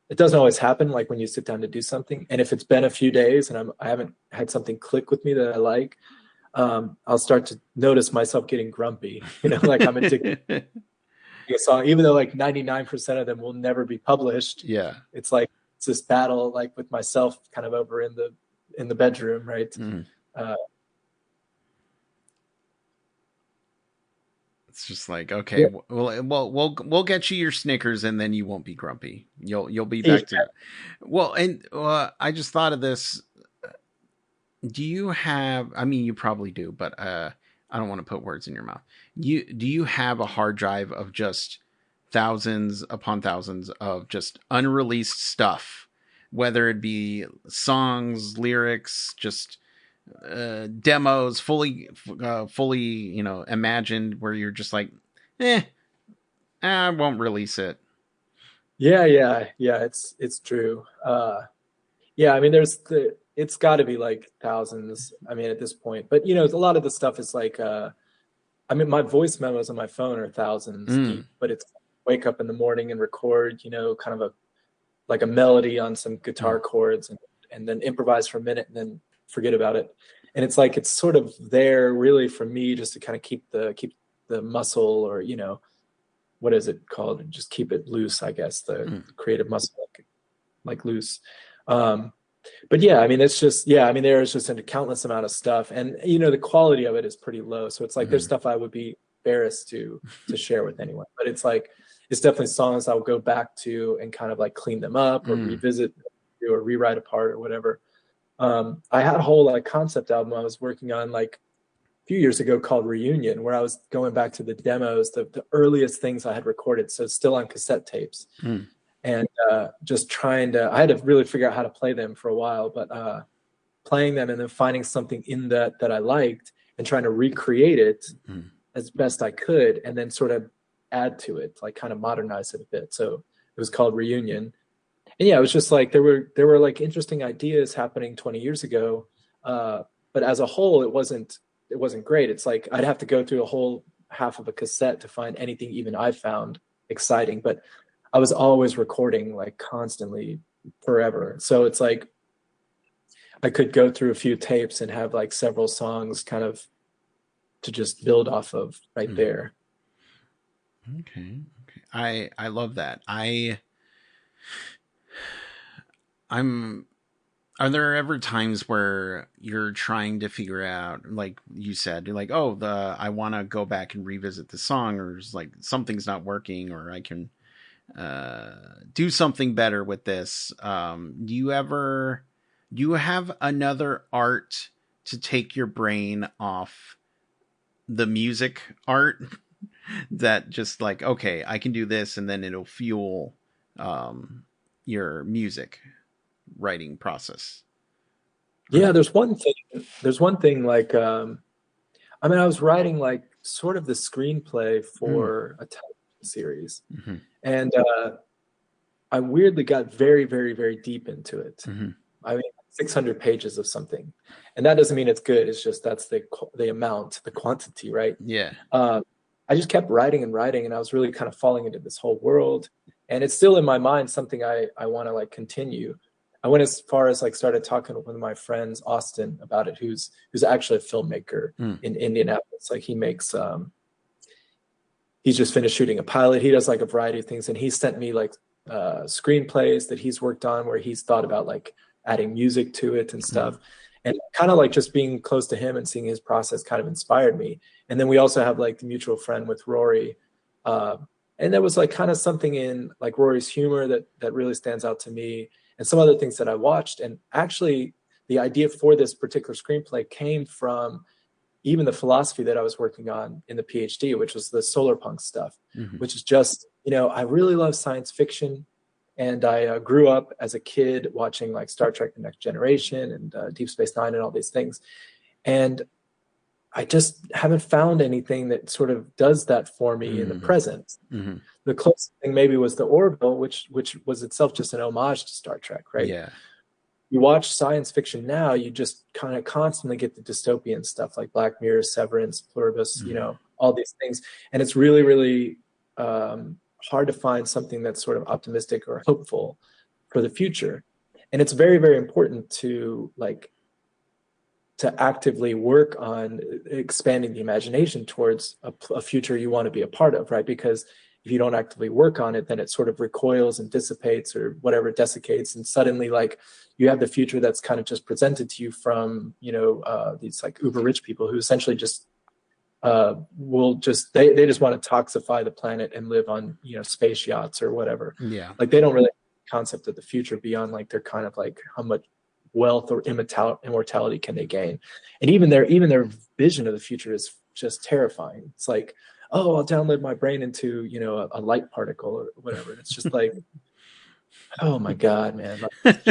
it doesn't always happen. Like when you sit down to do something, and if it's been a few days and I haven't had something click with me that I like, I'll start to notice myself getting grumpy. Like I'm addicted to a song, even though like 99% of them will never be published. Yeah. It's like it's this battle, like with myself, kind of over in the bedroom, right? Mm. Uh, It's just like, okay, yeah, we'll get you your Snickers, and then you won't be grumpy. You'll be yeah, back to. Well, and I just thought of this. Do you have? I mean, you probably do, but I don't want to put words in your mouth. Do you have a hard drive of just thousands upon thousands of just unreleased stuff, whether it be songs, lyrics, just demos, fully, imagined, where you're just like, eh, I won't release it. yeah. It's true. Yeah, I mean, it's got to be like thousands. I mean, at this point, but a lot of the stuff is like, I mean, my voice memos on my phone are thousands Mm. deep, but it's wake up in the morning and record, kind of a like a melody on some guitar Mm. chords, and then improvise for a minute and then forget about it. And it's like it's sort of there really for me just to kind of keep the muscle, or what is it called? Just keep it loose, I guess, the Mm. creative muscle, like loose. Um, but yeah, I mean, it's just, yeah, I mean, there's just a countless amount of stuff, and the quality of it is pretty low. So it's like there's Mm. stuff I would be embarrassed to share with anyone, but it's like it's definitely songs I'll go back to and kind of like clean them up or Mm. revisit or rewrite a part or whatever. I had a whole like concept album I was working on like a few years ago called Reunion, where I was going back to the demos, the earliest things I had recorded, so still on cassette tapes, Mm. and just trying to, I had to really figure out how to play them for a while, but playing them and then finding something in that I liked and trying to recreate it Mm. as best I could, and then sort of add to it, like kind of modernize it a bit. So it was called Reunion. And yeah, it was just like there were like interesting ideas happening 20 years ago. But as a whole, it wasn't great. It's like I'd have to go through a whole half of a cassette to find anything even I found exciting. But I was always recording like constantly forever. So it's like I could go through a few tapes and have like several songs kind of to just build off of right Mm. there. Okay. Okay. I love that. I'm Are there ever times where you're trying to figure out, like you said, you're like, oh, the I want to go back and revisit the song, or it's like something's not working, or I can do something better with this? Do you have another art to take your brain off the music art that just like, okay, I can do this, and then it'll fuel um, your music writing process? Or Yeah, there's one thing like I mean, I was writing like sort of the screenplay mm, for a television series, mhm, and I weirdly got very, very, very deep into it. mhm, I mean, 600 pages of something. And that doesn't mean it's good. It's just that's the amount, the quantity, right? Yeah. I just kept writing and writing, and I was really kind of falling into this whole world. And it's still in my mind something I want to like continue. I went as far as like started talking with one of my friends, Austin, about it, who's actually a filmmaker in Indianapolis. Like he makes he's just finished shooting a pilot. He does like a variety of things, and he sent me like screenplays that he's worked on where he's thought about like adding music to it and stuff. And kind of like just being close to him and seeing his process kind of inspired me. And then we also have like the mutual friend with Rory. And there was like kind of something in like Rory's humor that really stands out to me, and some other things that I watched. And actually the idea for this particular screenplay came from even the philosophy that I was working on in the PhD, which was the solar punk stuff, which is just, I really love science fiction. And I grew up as a kid watching like Star Trek: The Next Generation and Deep Space Nine and all these things. And I just haven't found anything that sort of does that for me in the present. The closest thing maybe was the Orville, which was itself just an homage to Star Trek, right? Yeah. You watch science fiction now, you just kind of constantly get the dystopian stuff like Black Mirror, Severance, Pluribus, all these things. And it's really, really hard to find something that's sort of optimistic or hopeful for the future. And it's very, very important to actively work on expanding the imagination towards a future you want to be a part of, right? Because if you don't actively work on it, then it sort of recoils and dissipates or whatever, desiccates. And suddenly like you have the future that's kind of just presented to you from, these like uber rich people who essentially just they just want to toxify the planet and live on, space yachts or whatever. Yeah. Like they don't really have a concept of the future beyond like they're kind of like how much wealth or immortality can they gain. And even their vision of the future is just terrifying. It's like, oh, I'll download my brain into, a light particle or whatever. And it's just like, oh my God, man. But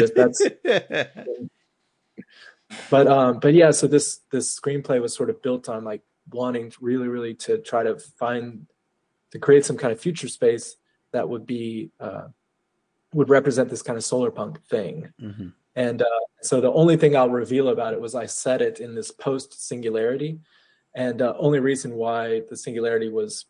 yeah, so this screenplay was sort of built on like wanting really, really to try to create some kind of future space that would represent this kind of solar punk thing. And so the only thing I'll reveal about it was I set it in this post singularity. And only reason why the singularity was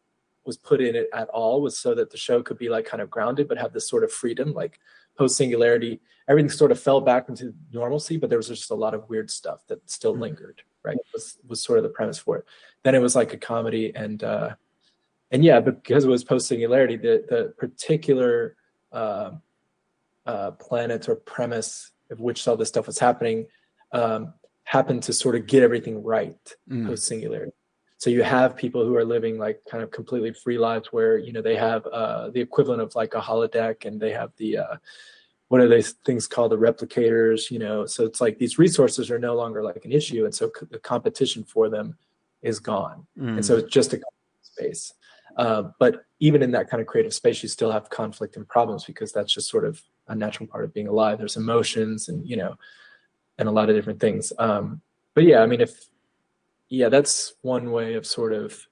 put in it at all was so that the show could be like kind of grounded, but have this sort of freedom, like post singularity, everything sort of fell back into normalcy, but there was just a lot of weird stuff that still lingered, right? It was sort of the premise for it. Then it was like a comedy and yeah, because it was post singularity, the particular planet or premise of which all this stuff was happening happened to sort of get everything right post singularity. So you have people who are living like kind of completely free lives where, they have the equivalent of like a holodeck, and they have the, what are these things called, the replicators, so it's like these resources are no longer like an issue. And so the competition for them is gone. And so it's just a space. But even in that kind of creative space, you still have conflict and problems because that's just sort of a natural part of being alive. There's emotions and, and a lot of different things. But yeah, I mean, that's one way of sort of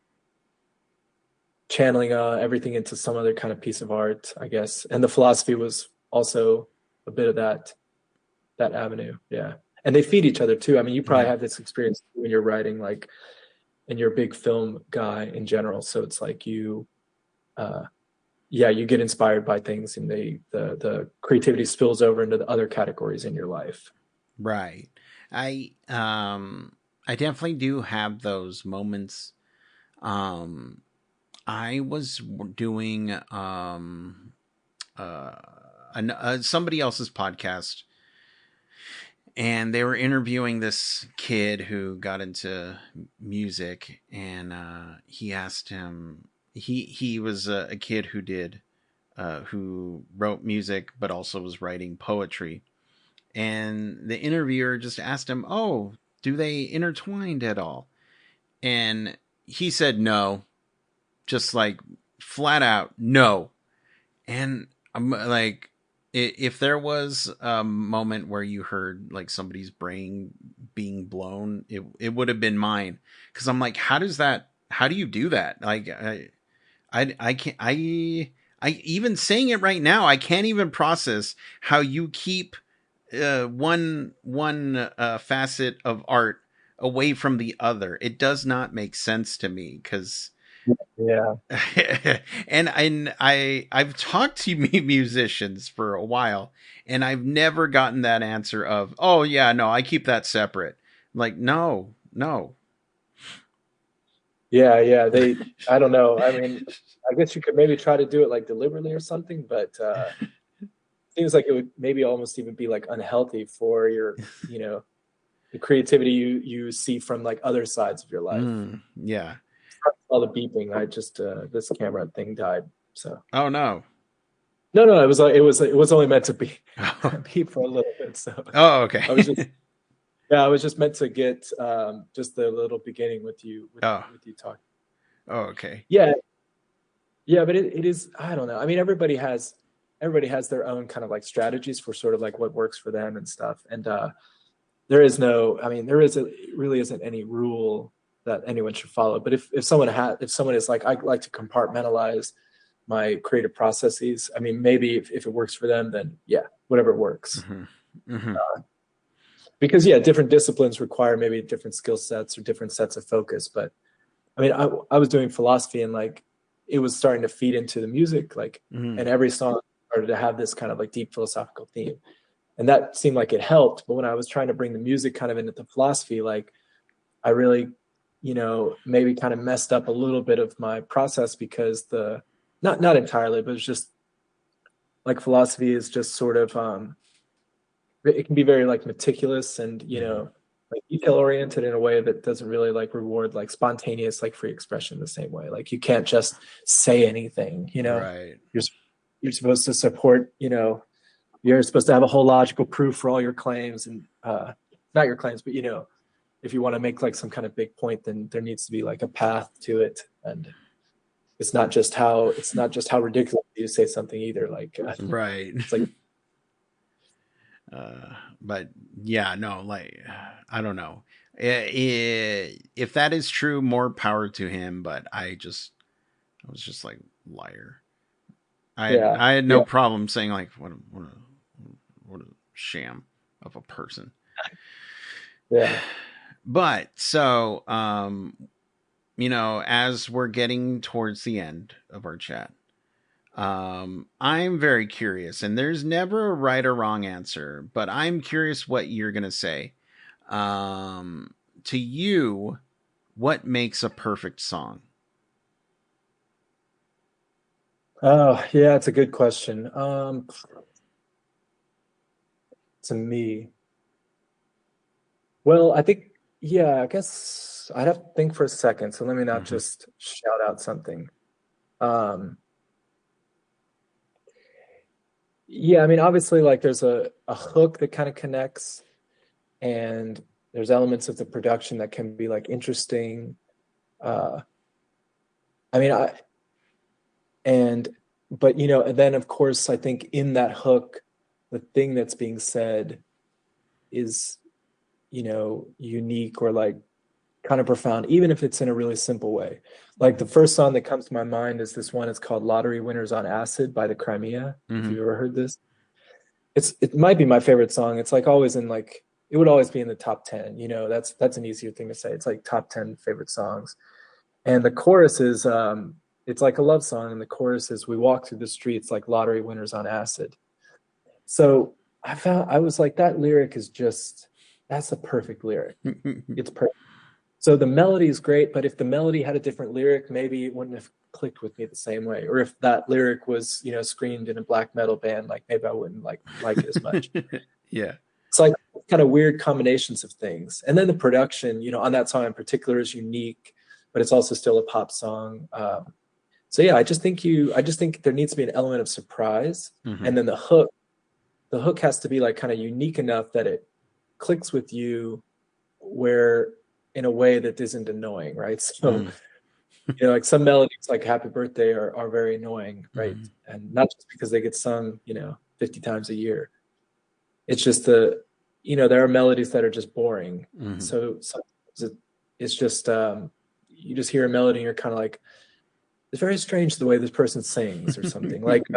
channeling everything into some other kind of piece of art, I guess. And the philosophy was also a bit of that avenue. Yeah. And they feed each other too. I mean, you probably have this experience when you're writing, like, and you're a big film guy in general. So it's like you get inspired by things, and the creativity spills over into the other categories in your life. Right. I definitely do have those moments. I was doing somebody else's podcast, and they were interviewing this kid who got into music, and he asked him, he was a kid who wrote music but also was writing poetry. And the interviewer just asked him, "Oh, do they intertwined at all?" And he said no, just like flat out no. And I'm like, if there was a moment where you heard like somebody's brain being blown, it would have been mine. Because I'm like, how do you do that? Like, I can't, I even saying it right now, I can't even process how you keep one facet of art away from the other. It does not make sense to me because Yeah. I've talked to musicians for a while, and I've never gotten that answer of, oh yeah, no, I keep that separate. Like, no, no. Yeah, yeah. I don't know. I mean, I guess you could maybe try to do it like deliberately or something, but seems like it would maybe almost even be like unhealthy for your, you know, the creativity you see from like other sides of your life. Yeah. All the beeping. I just this camera thing died. So Oh no. no, no, it was only meant to be beep for a little bit. So Oh, I was just okay. yeah, I was just meant to get just the little beginning with you Oh. with you talking. Oh, okay. Yeah, yeah, but it is, I don't know. I mean, everybody has their own kind of like strategies for sort of like what works for them and stuff. And there is no, I mean, really isn't any rule that anyone should follow. But if someone is like, I like to compartmentalize my creative processes, I mean, maybe if it works for them, then yeah, whatever works. Because yeah, different disciplines require maybe different skill sets or different sets of focus. But I mean, I was doing philosophy and like it was starting to feed into the music, like, and every song started to have this kind of like deep philosophical theme. And that seemed like it helped. But when I was trying to bring the music kind of into the philosophy, like I really, you know, maybe kind of messed up a little bit of my process because not entirely, but it's just like philosophy is just sort of it can be very like meticulous and, you know, like detail oriented in a way that doesn't really like reward like spontaneous like free expression the same way. Like you can't just say anything, you know. Right. You're supposed to support, you know, you're supposed to have a whole logical proof for all your claims and not your claims, but you know, if you want to make like some kind of big point, then there needs to be like a path to it. And it's not just how ridiculous you say something either. Like Right. it's like But yeah, no, like, I don't know. If that is true, more power to him. But I was just like, liar. yeah, I had yeah, no problem saying like, what a sham of a person. yeah. But so, you know, as we're getting towards the end of our chat, I'm very curious, and there's never a right or wrong answer, but I'm curious what you're gonna say. To you, what makes a perfect song? Oh, yeah, it's a good question. To me, well, I think, yeah, I guess I'd have to think for a second. So let me not Mm-hmm. just shout out something. Um, yeah, I mean, obviously, like there's a hook that kind of connects, and there's elements of the production that can be like interesting. Uh, I mean, and but you know, and then of course, I think in that hook, the thing that's being said is, you know, unique or like kind of profound, even if it's in a really simple way. Like the first song that comes to my mind is this one. It's called "Lottery Winners on Acid" by the Crimea. If Mm-hmm. you've ever heard this, it might be my favorite song. It's like always in like it would always be in the top 10. You know, that's an easier thing to say. It's like top 10 favorite songs. And the chorus is it's like a love song, and the chorus is, "We walk through the streets like lottery winners on acid." So I was like, that lyric is just that's a perfect lyric. It's perfect. So the melody is great, but if the melody had a different lyric, maybe it wouldn't have clicked with me the same way. Or if that lyric was, you know, screamed in a black metal band, like maybe I wouldn't like it as much. Yeah. It's like kind of weird combinations of things. And then the production, you know, on that song in particular is unique, but it's also still a pop song. So yeah, I just think there needs to be an element of surprise. Mm-hmm. And then the hook has to be like kind of unique enough that it clicks with you where in a way that isn't annoying, right? So, you know, like some melodies like Happy Birthday are very annoying, right? Mm-hmm. And not just because they get sung, you know, 50 times a year. It's just you know, there are melodies that are just boring. Mm-hmm. So sometimes it's just, you just hear a melody and you're kind of like, it's very strange the way this person sings or something. Like, you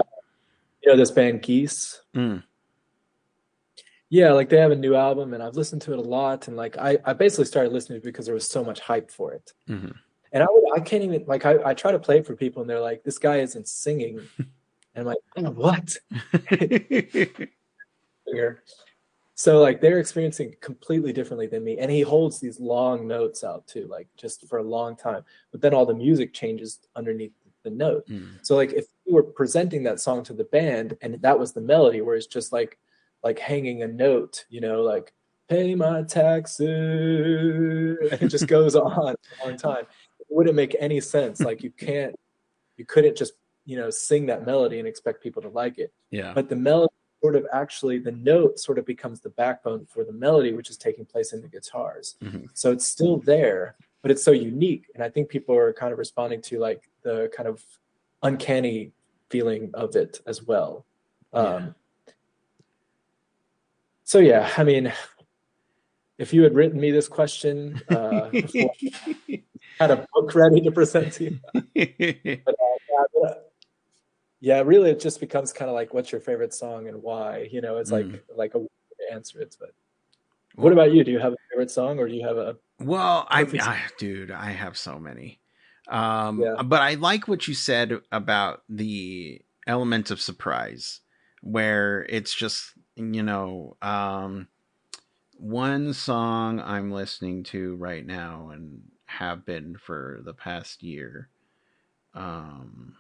know, this band Geese, Mm. yeah, like they have a new album and I've listened to it a lot. And like I basically started listening to it because there was so much hype for it. Hmm. And I can't even like I try to play it for people and they're like, this guy isn't singing. And I'm like, oh, what? So like they're experiencing completely differently than me. And he holds these long notes out too, like just for a long time. But then all the music changes underneath the note. Mm. So like if you were presenting that song to the band and that was the melody, where it's just like hanging a note, you know, like pay my taxes, and it just goes on a long time. It wouldn't make any sense. Like you couldn't just, you know, sing that melody and expect people to like it. Yeah. But the melody sort of actually, the note sort of becomes the backbone for the melody, which is taking place in the guitars. Hmm. So it's still there, but it's so unique. And I think people are kind of responding to like the kind of uncanny feeling of it as well. Yeah. So yeah, I mean, if you had written me this question before I had a book ready to present to you, but, yeah, really, it just becomes kind of like, what's your favorite song and why? You know, it's Mm. like a way to answer it. But what Well, about you? Do you have a favorite song, or do you have a well, perfect song? dude, I have so many. Yeah, But I like what you said about the element of surprise, where it's just, one song I'm listening to right now and have been for the past year. Um,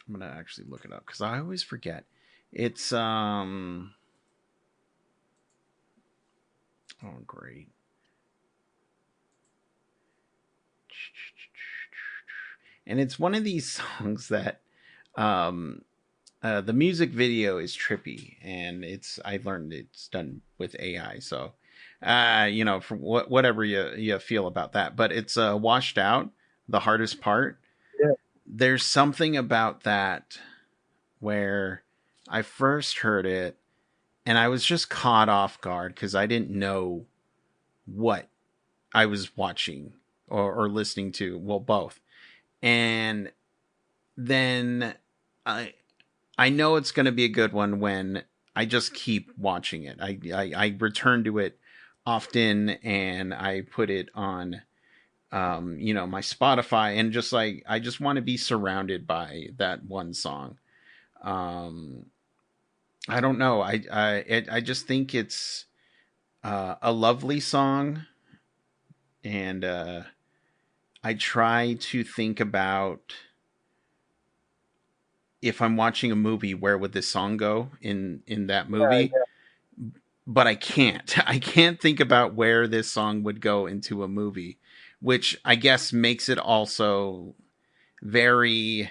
I'm gonna actually look it up because I always forget. It's oh great. And it's one of these songs that um the music video is trippy, and I learned it's done with AI, so for whatever you feel about that, but it's washed out. The hardest part. yeah, There's something about that where I first heard it and I was just caught off guard because I didn't know what I was watching or listening to. Well, both. And then I know it's going to be a good one when I just keep watching it. I return to it often, and I put it on my Spotify, and just like I just want to be surrounded by that one song. Um, I don't know. I just think it's a lovely song, and I try to think about if I'm watching a movie, where would this song go in that movie? yeah, But I can't. I can't think about where this song would go into a movie, which I guess makes it also very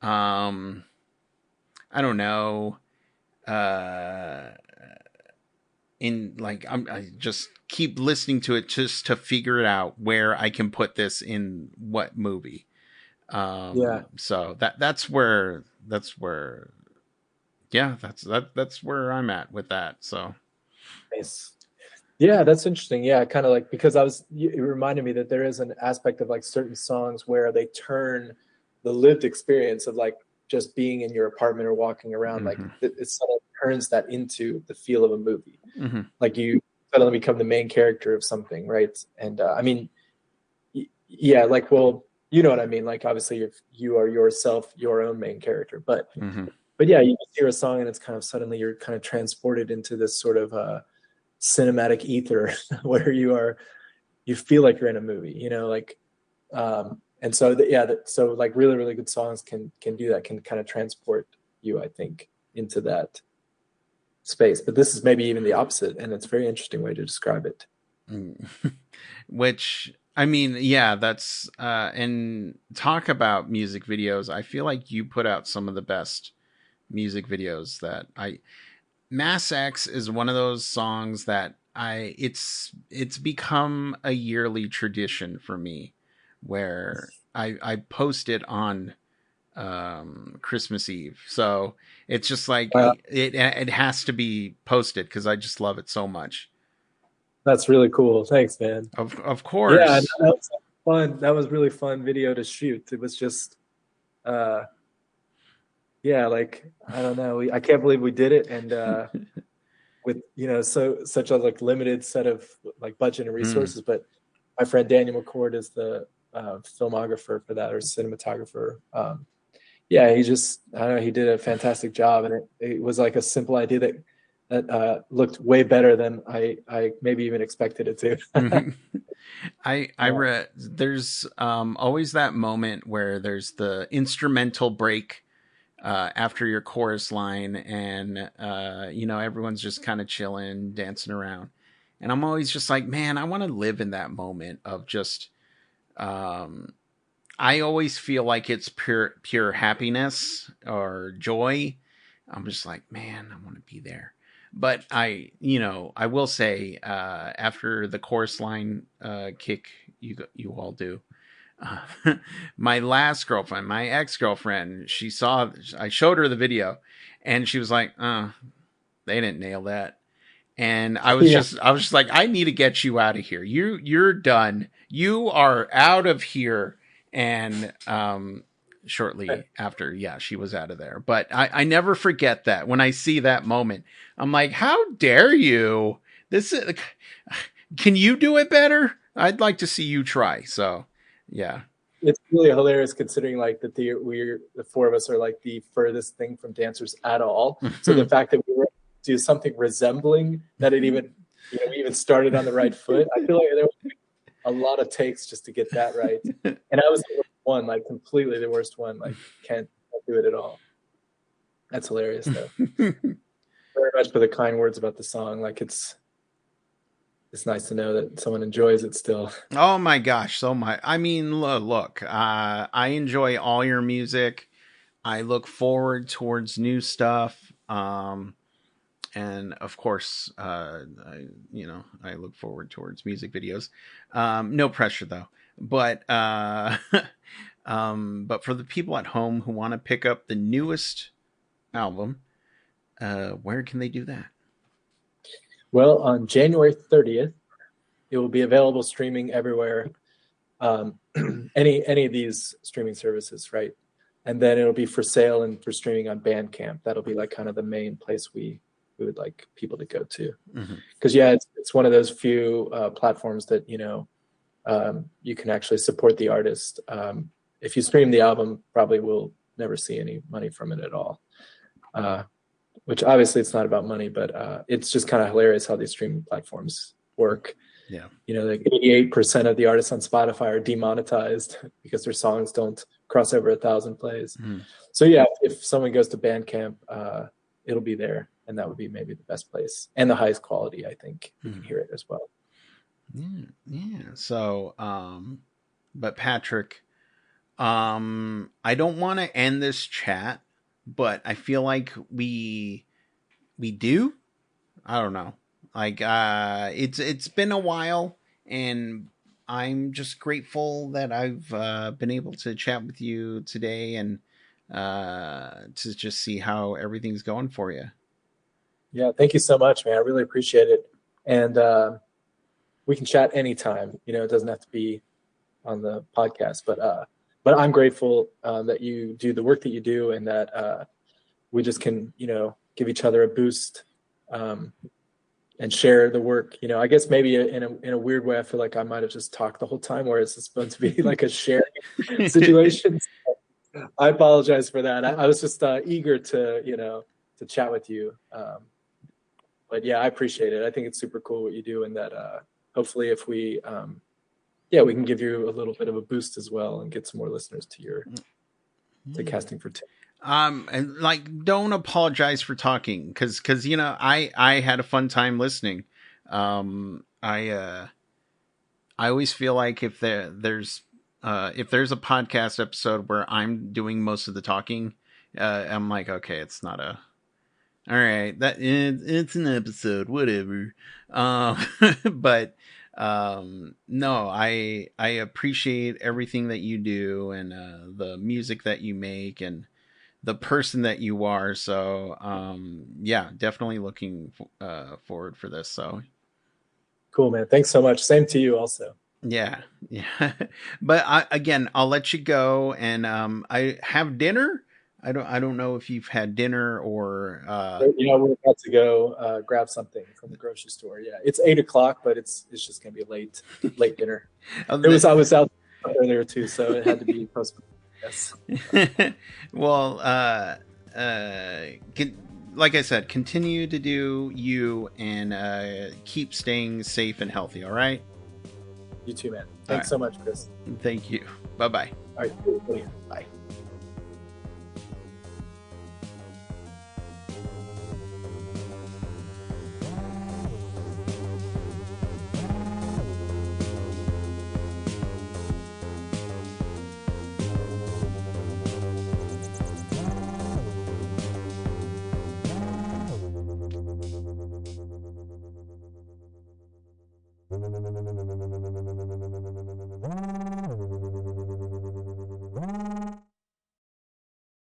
I don't know, uh in like I just keep listening to it just to figure it out where I can put this in what movie. yeah. So that's where yeah, that's where I'm at with that. So Nice. Yeah, that's interesting. Yeah, kind of like because it reminded me that there is an aspect of like certain songs where they turn the lived experience of like just being in your apartment or walking around, like hmm it suddenly turns that into the feel of a movie. hmm Like you suddenly become the main character of something, right? And I mean, yeah, like, well, you know what I mean. Like, obviously, if you are yourself, your own main character, hmm but yeah, you just hear a song and it's kind of suddenly you're kind of transported into this sort of cinematic ether where you feel like you're in a movie, you know, like and so so like really really good songs can do that, can kind of transport you, I think, into that space. But this is maybe even the opposite, and it's a very interesting way to describe it. which I mean, yeah, that's and talk about music videos. I feel like you put out some of the best music videos that I Mass X is one of those songs that it's become a yearly tradition for me, where I post it on Christmas Eve. So it's just like Wow, it has to be posted because I just love it so much. that's really cool. Thanks, man. Of Yeah, course. that was fun. That was really fun video to shoot. It was just uh yeah, like I don't know. I can't believe we did it, and with, such a like limited set of like budget and Mm. resources. But my friend Daniel McCord is the filmographer for that, or cinematographer. Yeah, I don't know, he did a fantastic job, and it was like a simple idea that looked way better than I maybe even expected it to. Yeah. There's always that moment where there's the instrumental break after your chorus line, and everyone's just kind of chilling, dancing around, and I'm always just like, man, I want to live in that moment of just. I always feel like it's pure happiness or joy. I'm just like, man, I want to be there. But I will say, after the chorus line kick, you all do. Uh, my last girlfriend, my ex girlfriend, I showed her the video, and she was like, they didn't nail that. And Yeah. I was just like, I need to get you out of here. You're done. You are out of here. And shortly after, yeah, she was out of there. But I never forget that. When I see that moment, I'm like, how dare you? This is, can you do it better? I'd like to see you try. So, yeah. It's really hilarious considering like that the four of us are like the furthest thing from dancers at all. So the fact that we were able to do something resembling that, we even started on the right foot. I feel like there was a lot of takes just to get that right. And I was the worst one, like completely the worst one. Like can't do it at all. That's hilarious though. Very much for the kind words about the song. Like it's nice to know that someone enjoys it still. Oh my gosh, so much. I mean, look, I enjoy all your music. I look forward towards new stuff. And of course, I look forward towards music videos. No pressure though. But but for the people at home who want to pick up the newest album, where can they do that? Well, on January 30th, it will be available streaming everywhere. Any of these streaming services, right? And then it'll be for sale and for streaming on Bandcamp. That'll be like kind of the main place we would like people to go to. Because it's one of those few platforms that you can actually support the artist. If you stream the album, probably will never see any money from it at all. Which obviously it's not about money, but it's just kind of hilarious how these streaming platforms work. Yeah. Like 88% of the artists on Spotify are demonetized because their songs don't cross over 1,000 plays. So yeah, if someone goes to Bandcamp, it'll be there, and that would be maybe the best place and the highest quality. I think you can hear it as well. Yeah. So, but Patrick, I don't want to end this chat, but I feel like we do. I don't know. Like it's been a while, and I'm just grateful that I've been able to chat with you today, and to just see how everything's going for you. Yeah, thank you so much, man. I really appreciate it. And we can chat anytime. It doesn't have to be on the podcast, but I'm grateful that you do the work that you do, and that we just can, give each other a boost and share the work. I guess maybe in a weird way, I feel like I might have just talked the whole time, whereas it's supposed to be like a sharing situation. So I apologize for that. I was just eager to chat with you. But yeah, I appreciate it. I think it's super cool what you do, and that hopefully if we can give you a little bit of a boost as well and get some more listeners to Casting for Tim. And like, don't apologize for talking, because I had a fun time listening. I always feel like if there's a podcast episode where I'm doing most of the talking, I'm like, okay, it's not a. All right, it's an episode, whatever. But no, I appreciate everything that you do, and the music that you make, and the person that you are. So yeah, definitely looking forward for this. So cool, man. Thanks so much. Same to you also. Yeah. But again, I'll let you go, and I have dinner. I don't know if you've had dinner or We're about to go grab something from the grocery store. Yeah, it's 8 o'clock, but it's just gonna be a late dinner. I was out earlier too, so it had to be postponed. Yes. Well, like I said, continue to do you and keep staying safe and healthy. All right. You too, man. Thanks so much, Chris. Thank you. Bye-bye. All right. Bye.